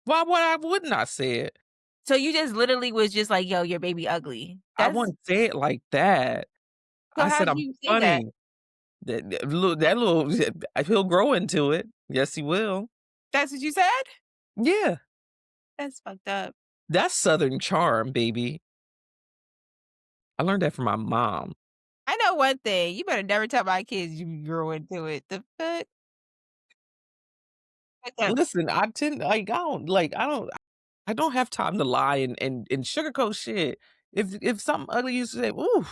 Why would not say it? So you just literally was just like, "Yo, your baby ugly." I That's wouldn't say it like that. so I how said do I'm you say that? funny. That little he'll grow into it. Yes, he will. That's what you said? Yeah, That's fucked up. that's Southern charm, baby. I learned that from my mom. I know one thing, you better never tell my kids you grew into it. The fuck? What the Listen, I don't have time to lie and sugarcoat shit. If something ugly you say, "Ooh,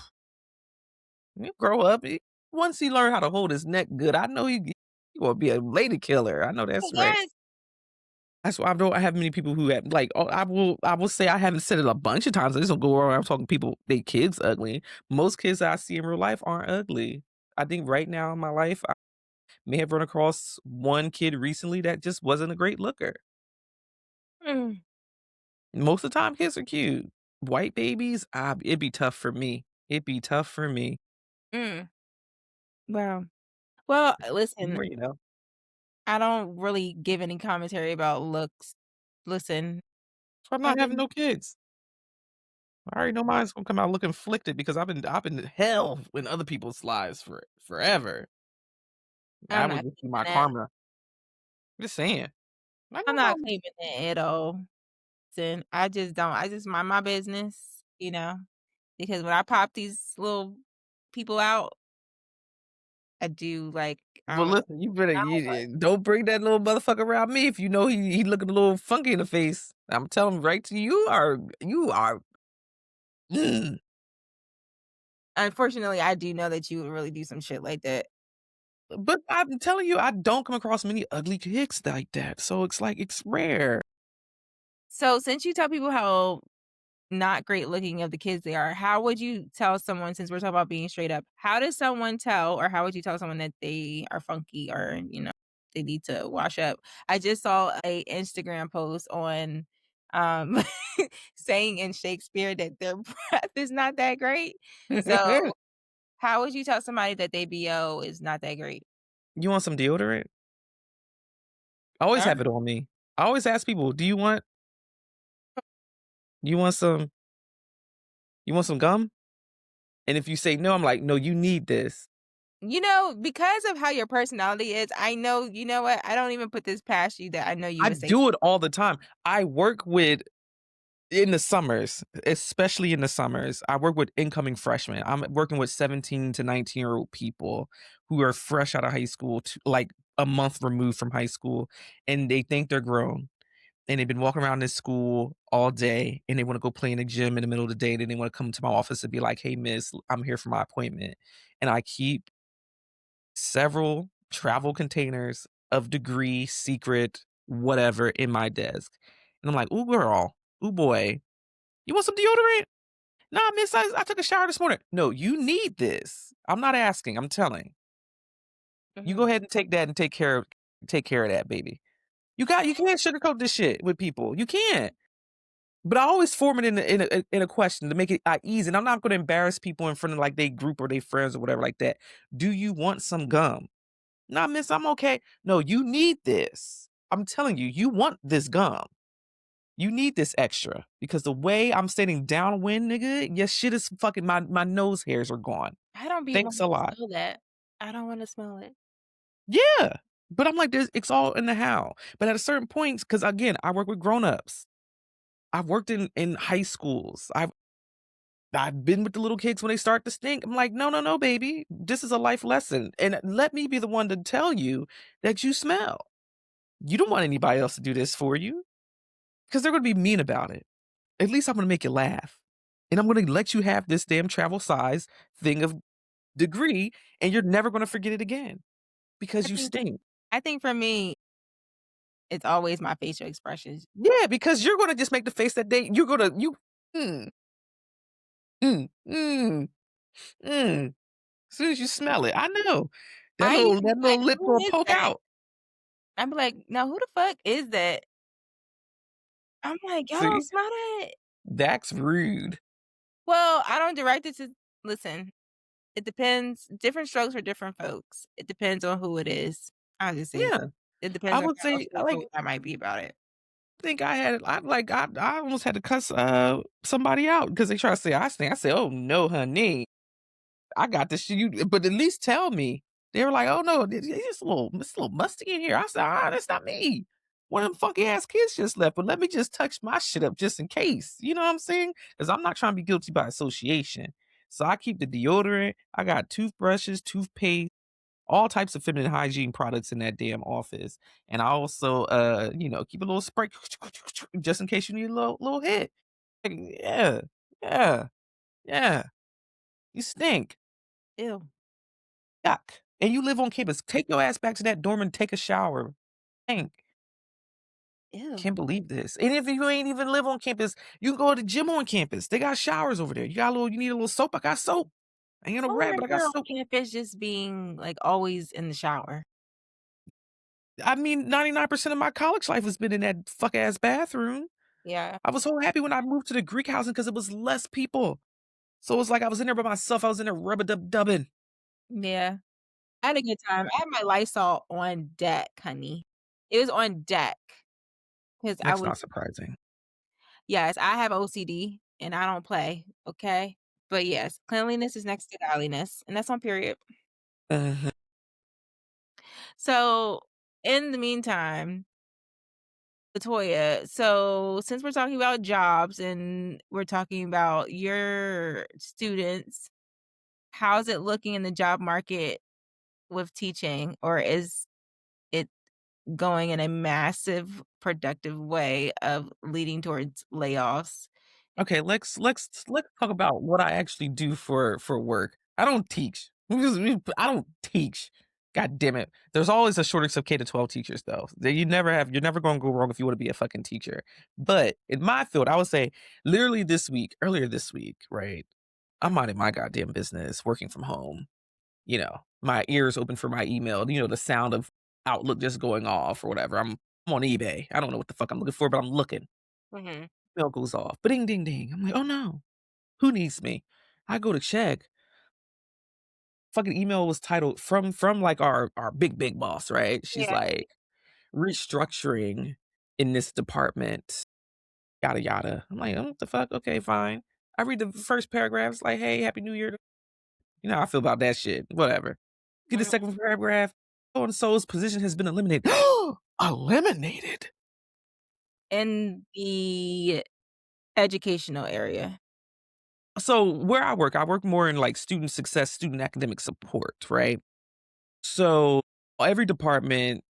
you grow up." Once he learn how to hold his neck good, I know he gonna be a lady killer. I know that's right. yes. That's why I don't have many people who have like, oh, I will say I haven't said it a bunch of times. I just don't go around talking people they kids ugly. Most kids that I see in real life aren't ugly. I think right now in my life, I may have run across one kid recently that just wasn't a great looker. Mm, Most of the time, kids are cute. White babies, it'd be tough for me. It'd be tough for me. mm. Wow. Well, listen, Well, you know, I don't really give any commentary about looks. Listen, so I'm I not having think no kids. I already know mine's gonna come out looking flicted because I've been in hell in other people's lives for forever. I I'm would not just see claiming my that. karma. Just saying. I I'm know not mama. claiming that at all. Listen, I just don't. I just mind my business, because when I pop these little people out, I do like I Well, don't know. listen, you better I don't you don't bring that little motherfucker around me if you know he looking a little funky in the face. I'm telling you right to you, you are mm. unfortunately, I do know that you would really do some shit like that. But I'm telling you, I don't come across many ugly chicks like that. So it's like it's rare. So, since you tell people how not great looking of the kids they are, how would you tell someone, since we're talking about being straight up, how does someone tell, or how would you tell someone that they are funky, or they need to wash up? I just saw a Instagram post on um saying in Shakespeare that their breath is not that great. So how would you tell somebody that they BO is not that great? You want some deodorant? I always Huh? have it on me. I always ask people, you want some you want some gum? And if you say no, I'm like, no, you need this. Because of how your personality is, I know you know what? I don't even put this past you that I know you I would say do it all the time. I work with in the summers, especially in the summers, I work with incoming freshmen. I'm working with 17 to 19-year-old people who are fresh out of high school to like a month removed from high school, and they think they're grown. And they've been walking around this school all day and they want to go play in the gym in the middle of the day. Then they want to come to my office and be like, hey, miss, I'm here for my appointment. And I keep several travel containers of degree, secret, whatever in my desk. And I'm like, ooh, girl, ooh, boy, you want some deodorant? Nah, miss, I took a shower this morning. No, you need this. I'm not asking, I'm telling. You go Mhm. ahead and take that and take care of that, baby. You can't sugarcoat this shit with people. You can't. But I always form it in a question to make it easy, and I'm not gonna embarrass people in front of, like, they group or they friends or whatever like that. "Do you want some gum?" "Nah, miss, I'm okay." "No, you need this. I'm telling you, you want this gum. You need this extra because the way I'm sitting downwind, nigga, your shit is fucking my nose hairs are gone. I don't be Thanks wanting a to lot." smell that. I don't wanna smell it. Yeah, but I'm like, there's it's all in the how. But at a certain point, because again, I work with grown-ups. I've worked in high schools. I've been with the little kids when they start to stink. I'm like, "No, no, no, baby. This is a life lesson, and let me be the one to tell you that you smell. You don't want anybody else to do this for you because 'cause they're gonna be mean about it. At least I'm gonna make you laugh, and I'm gonna let you have this damn travel size thing of degree, and you're never gonna forget it again I because you think stink." I think for me, it's always my facial expressions. Yeah, because you're gonna just make the face that you're gonna mm, mm. As soon as you smell it, I know. I used to That be like, little lip "Who gonna is poke that?" out. I'd be like, "Now who the fuck is that?" I'm like, "Y'all don't See? smell that?" That's rude. Well, I don't direct it to listen, it depends different strokes for different folks. It depends on who it is. I just say Yeah. it I depends on would how say, straightforward I might be about it. think I almost had to cuss, somebody out because they try to say I stink. I said, "Oh, no, honey. I got this shit, you but at least tell me." They were like, "Oh, no, it's a little musty in here." I said, "Ah, that's not me. One of them funky ass kids just left, but let me just touch my shit up just in case." You know what I'm saying? Because 'Cause I'm not trying to be guilty by association. So I keep the deodorant, I got toothbrushes, toothpaste, all types of feminine hygiene products in that damn office. And I also, keep a little spray just in case you need a little hit. Like, yeah, yeah, yeah. You stink. Ew, Yuck. And you live on campus. Take your ass back to that dorm and take a shower. Dang, ew. can't believe this. And if you ain't even live on campus, you can go to the gym on campus. They got showers over there. You need a little soap. I got soap. I ain't I no rat, but I got remember on soap. campus just being, like, always in the shower. I mean, 99% of my college life has been in that fuck ass bathroom. Yeah, I was so happy when I moved to the Greek housing because it was less people. So it was like I was in there by myself. I was in there rubber dub dubbing. yeah. I had a good time. I had my Lysol on deck, honey. It was on deck because I That's was not surprising. yes, I have OCD and I don't play, okay? But yes, cleanliness is next to godliness, and that's on period. Uh-huh. So, in the meantime, LaToya, so since we're talking about jobs and we're talking about your students, how's it looking in the job market with teaching, or is it going in a massive productive way of leading towards layoffs? Okay, let's talk about what I actually do for work. I don't teach. I don't teach. God damn it. There's always a shortage of K to 12 teachers though. You're never going to go wrong if you want to be a fucking teacher. But in my field, I would say literally earlier this week, right? I'm minding my goddamn business, working from home. My ears open for my email, the sound of Outlook just going off or whatever. I'm on eBay. I don't know what the fuck I'm looking for, but I'm looking. Mhm. Bell goes off. Ding, ding, ding. I'm like, "Oh, no. Who needs me?" I go to check. Fucking email was titled from, like, our big boss, right? She's Yeah. like, "Restructuring in this department, yada, yada." I'm like, "Oh, what the fuck? Okay, fine." I read the first paragraph. It's like, "Hey, happy New Year." You know how I feel about that shit. Whatever. See the Mhm. second paragraph? So and so's position has been eliminated. Eliminated? In the educational area. So where I work more in like student success, student academic support, right? So every department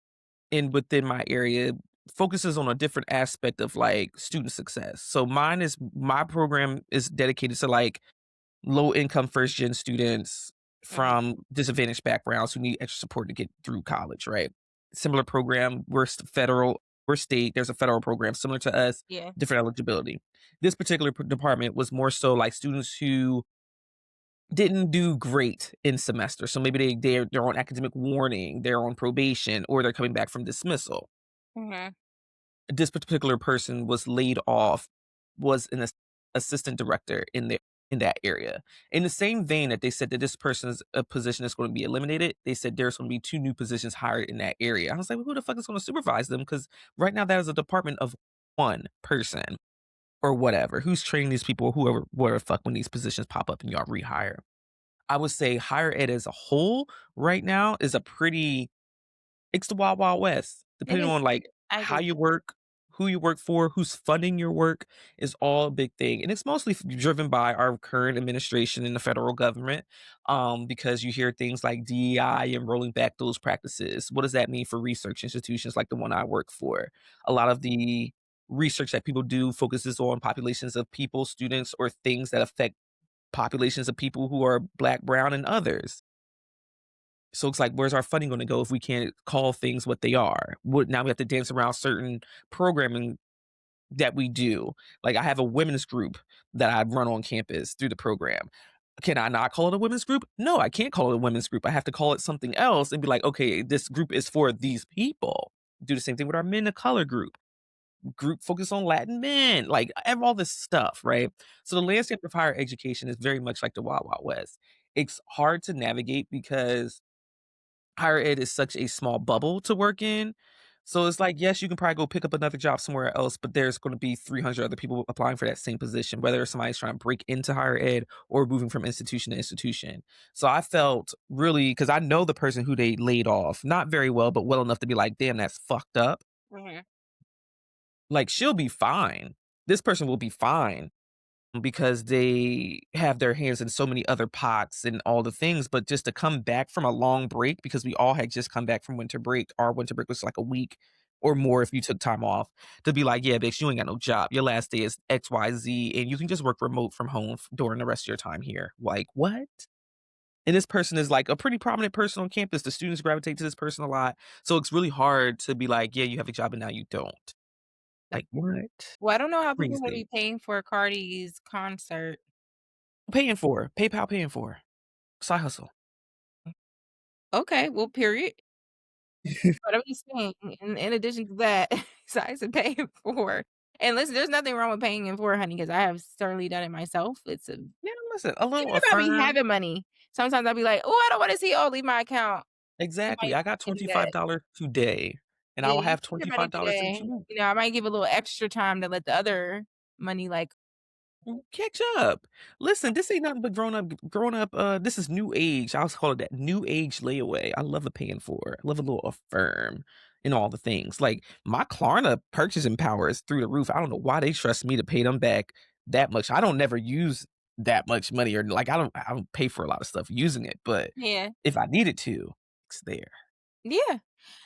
within my area focuses on a different aspect of like student success. So my program is dedicated to like low income first gen students Mhm. from disadvantaged backgrounds who need extra support to get through college, right? Similar program, federal, we're state, there's a federal program similar to us, Yeah. different eligibility. This particular department was more so like students who didn't do great in semester. So maybe they're on academic warning, they're on probation, or they're coming back from dismissal. Mhm. This particular person was laid off, was an assistant director in that area. In the same vein that they said that this person's position is going to be eliminated, they said there's going to be 2 new positions hired in that area. I was like, well, who the fuck is going to supervise them? Because right now that is a department of 1 person or whatever. Who's training these people, whoever, whatever fuck when these positions pop up and y'all rehire. I would say higher ed as a whole right now is a pretty it's the wild, wild west, It depending is. on, like, I how agree. you work, who you work for, who's funding your work is all a big thing, and it's mostly driven by our current administration in the federal government, because you hear things like DEI and rolling back those practices. What does that mean for research institutions like the one I work for? A lot of the research that people do focuses on populations of people, students, or things that affect populations of people who are Black, brown, and others. So it's like, where's our funding gonna go if we can't call things what they are? What now we have to dance around certain programming that we do. Like I have a women's group that I run on campus through the program. Can I not call it a women's group? No, I can't call it a women's group. I have to call it something else and be like, okay, this group is for these people. Do the same thing with our men of color group focus on Latin men, like I have all this stuff, right? So the landscape of higher education is very much like the Wild Wild West. It's hard to navigate because higher ed is such a small bubble to work in. So it's like, yes, you can probably go pick up another job somewhere else, but there's going to be 300 other people applying for that same position, whether somebody's trying to break into higher ed or moving from institution to institution. So I felt really, because I know the person who they laid off, not very well, but well enough to be like, damn, that's fucked up. Mhm. Like, she'll be fine. This person will be fine because they have their hands in so many other pots and all the things, but just to come back from a long break because we all had just come back from winter break. Our winter break was like a week or more if you took time off to be like, "Yeah, bitch, you ain't got no job. Your last day is XYZ, and you can just work remote from home during the rest of your time here." Like, what? And this person is like a pretty prominent person on campus. The students gravitate to this person a lot. So it's really hard to be like, "Yeah, you have a job and now you don't." Like, what? Well, I don't know how people would Crazy. be paying for Cardi's concert. Paying for. PayPal paying for. Side hustle. Okay, well, period. But I'm just saying, in addition to that, besides the paying for and listen, there's nothing wrong with paying in for, honey, because I have certainly done it myself. It's a even Yeah, listen, a little if I be affirm. having money, sometimes I'll be like, "Oh, I don't wanna see oh, leave my account." I Exactly. might I got do that. $25 today, and I Yeah, will you have spend your money $25 in 2 today. months. You know, I might give a little extra time to let the other money, like Catch up. Listen, this ain't nothing but grown up, this is new age. I was call it that new age layaway. I love a paying for. I love a little affirm and all the things. Like, my Klarna purchasing power is through the roof. I don't know why they trust me to pay them back that much. I don't never use that much money or, like, I don't pay for a lot of stuff using it, but yeah. if I needed to, it's there. Yeah.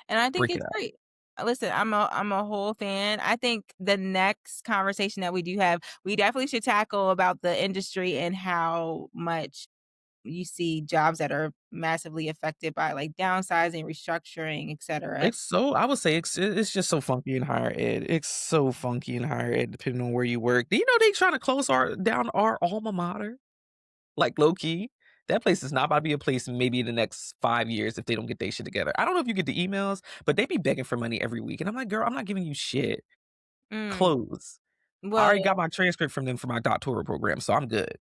And I think Break it it's up. great. Listen, I'm a whole fan. I think the next conversation that we do have, we definitely should tackle about the industry and how much you see jobs that are massively affected by, like, downsizing, restructuring, etcetera. It's so I would say it's just so funky in higher ed. It's so funky in higher ed depending on where you work. Do you know they trying to close our alma mater? Like, low key? That place is not about to be a place in maybe the next 5 years if they don't get their shit together. I don't know if you get the emails, but they be begging for money every week, and I'm like, "Girl, I'm not giving you shit. Mm. Close." I Well, already got my transcript from them for my doctoral program, so I'm good.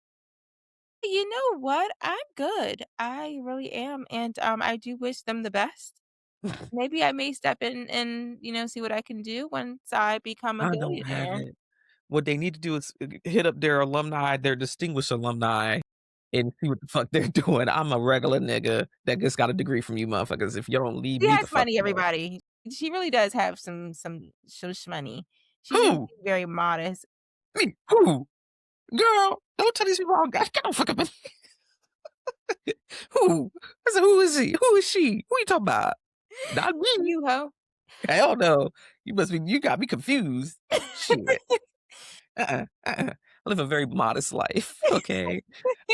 you know what? I'm good. I really am, and, I do wish them the best. Maybe I may step in and, see what I can do once I become a I don't have billionaire. it. What they need to do is hit up their alumni, their distinguished alumni and see what the fuck they're doing. I'm a regular nigga that just got a degree from you motherfuckers. If you don't leave She me has the fuck money, alone. everybody. She really does have some shmoney. She just Who? very modest. Me? Who? Girl, don't tell these people I don't fucking money. Who? I said, who is he? Who is she? Who you talking about? Not me. You hoe. Hell no. You got me confused. Shit. Uh-uh. I live a very modest life. Okay.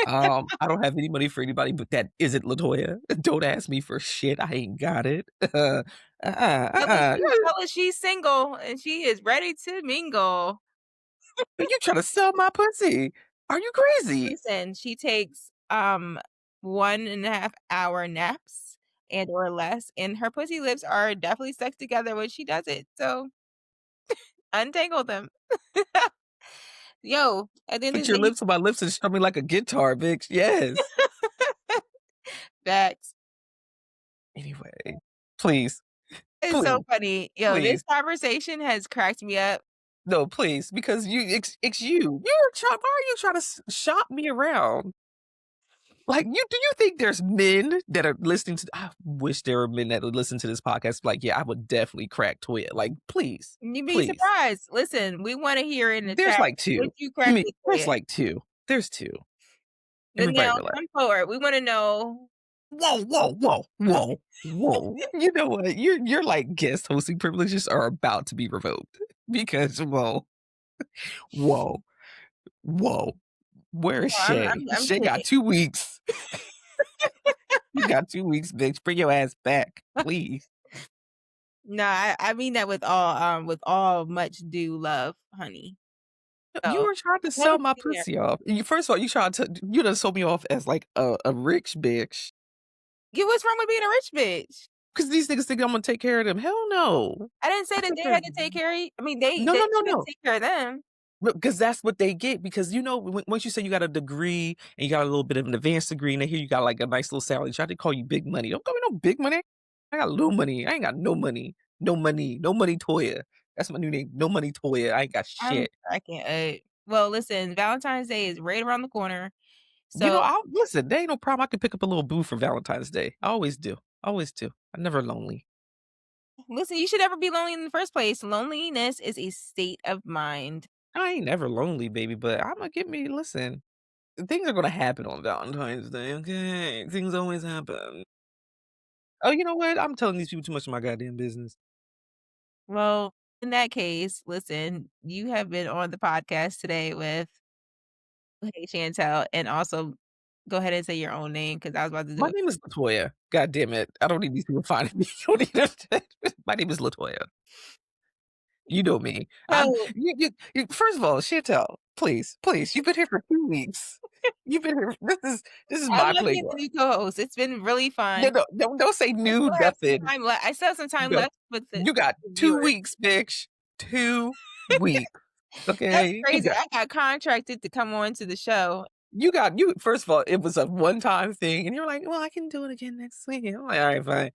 I don't have any money for anybody, but that isn't LaToya. Don't ask me for shit. I ain't got it. Tell her she's single and she is ready to mingle. You trying to sell my pussy? Are you crazy? Listen, she takes 1.5 hour naps and or less, and her pussy lips are definitely stuck together when she does it. So untangle them. Yo, at the end Put of the your day, lips on my lips and show me like a guitar, bitch. Yes. facts. Anyway, please, It's so please, funny. Yo, this please. conversation has cracked me up. No, please, because it's you. You're trying. Why are you trying to shop me around? Like, do you think there's men that are listening to? I wish there were men that would listen to this podcast. Like, yeah, I would definitely crack Toya. Like, please, You'd be please. surprised. Listen, we wanna hear in the There's chat, like would two. you I crack mean, it for there's you? like two. There's two. But Everybody now relax. come forward. We wanna know. Whoa, whoa, whoa, whoa, whoa. You know what? You're like guest hosting privileges are about to be revoked because whoa, whoa. Where is Shay? I'm Shay got kidding. 2 weeks. You got 2 weeks, bitch. Bring your ass back, please. No, I mean that with all much due love, honey. You So, were trying to no sell my tea there. pussy off. First of all, you done sold me off as like a rich bitch. Yeah, what's wrong with being a rich bitch? Because these niggas think I'm gonna take care of them. Hell no. I didn't say I that take they care of had to take care of you. I mean, no, they no, no, you had to no. take care of them. Because that's what they get. Because once you say you got a degree and you got a little bit of an advanced degree, and they hear you got like a nice little salary, they try to call you big money. Don't call me no big money. I got little money. I ain't got no money. No money. No money Toya. That's my new name. No money Toya. I ain't got I'm shit. cracking up. Well, listen, Valentine's Day is right around the corner. So, I'll listen, there ain't no problem. I can pick up a little boo for Valentine's Day. I always do. Always do. I'm never lonely. listen, you should never be lonely in the first place. Loneliness is a state of mind. I ain't never lonely, baby, but I'm gonna get me listen. Things are gonna happen on Valentine's Day, okay? Things always happen. Oh, you know what? I'm telling these people too much of my goddamn business. Well, in that case, listen, you have been on the podcast today with Hey Chantel, and also go ahead and say your own name because I was about to do My it. name is LaToya. God damn it. I don't need these people finding me. You don't need them. My name is LaToya. You know me. I'm So, first of all, Chantel, please, please. You've been here for 2 weeks. You've been here. This is I my love being the playground. new co-host. It's been really No, fun. no, don't say I new still have some nothing. time left. I still have some time No. left with You got the 2 viewers. weeks, bitch. 2 weeks. That's Okay? crazy. I got contracted to come on to the show. You first of all, it was a one-time thing, and you're like, "Well, I can do it again next week." I'm like, "Alright, fine."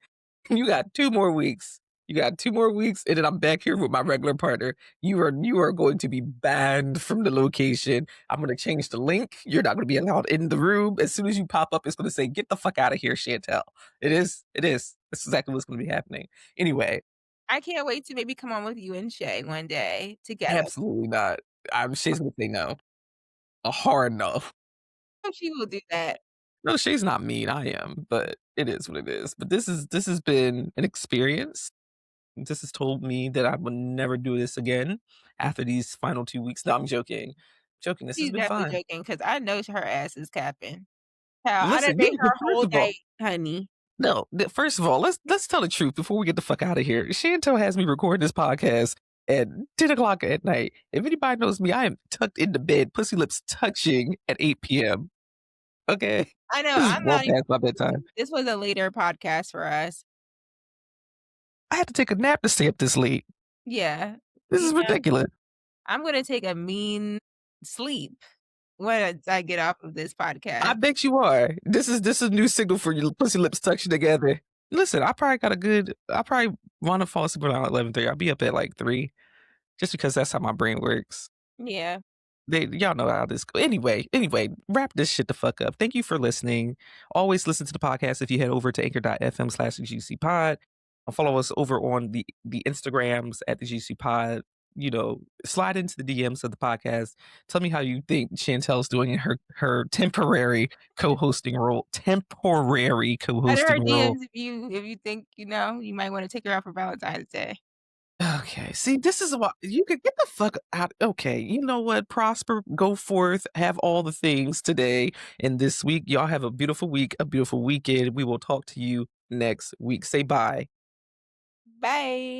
You got 2 more weeks. You got 2 more weeks, and then I'm back here with my regular partner. You are going to be banned from the location. I'm gonna change the link. You're not gonna be allowed in the room. As soon as you pop up, it's gonna say, "Get the fuck out of here, Chantel." It is. It is. That's exactly what's gonna be happening. Anyway, I can't wait to maybe come on with you and Shay one day together. absolutely not. She's gonna say no. A hard no. Hope she will do that. No, she's not mean, I am, but it is what it is. But this has been an experience. This has told me that I will never do this again after these final 2 weeks. No, I'm joking. Joking, this has She's been definitely fun. joking because I know her ass is capping. Hell, I done Listen, made her first whole of all day, honey. no, first of all, let's tell the truth before we get the fuck out of here. Chantel has me record this podcast at 10 o'clock at night. If anybody knows me, I am tucked into bed, pussy lips touching at 8 p.m. Okay? I know, This is I'm well not even past my bedtime. this was a later podcast for us. I had to take a nap to stay up this late. Yeah. This You is know, ridiculous. I'm gonna take a mean sleep when I get off of this I podcast. bet you are. This is a new signal for your pussy lips touching together. Listen, I probably wanna fall asleep around 11:30. I'll be up at like 3 just because that's how my brain works. Yeah. Y'all know how this go. Anyway, wrap this shit the fuck up. Thank you for listening. Always listen to the podcast if you head over to anchor.fm/GC pod. Follow us over on the Instagrams at the GC pod. You know, slide into the DMs of the podcast. Tell me how you think Chantel's doing in her temporary co-hosting role. Temporary Under her co-hosting role. DMs if you think, you might wanna take her out for Valentine's Day. Okay. See, this is what you could get the fuck out. Okay. You know what? Prosper, go forth, have all the things today and this week. Y'all have a beautiful week, a beautiful weekend. We will talk to you next week. Say bye. Bye.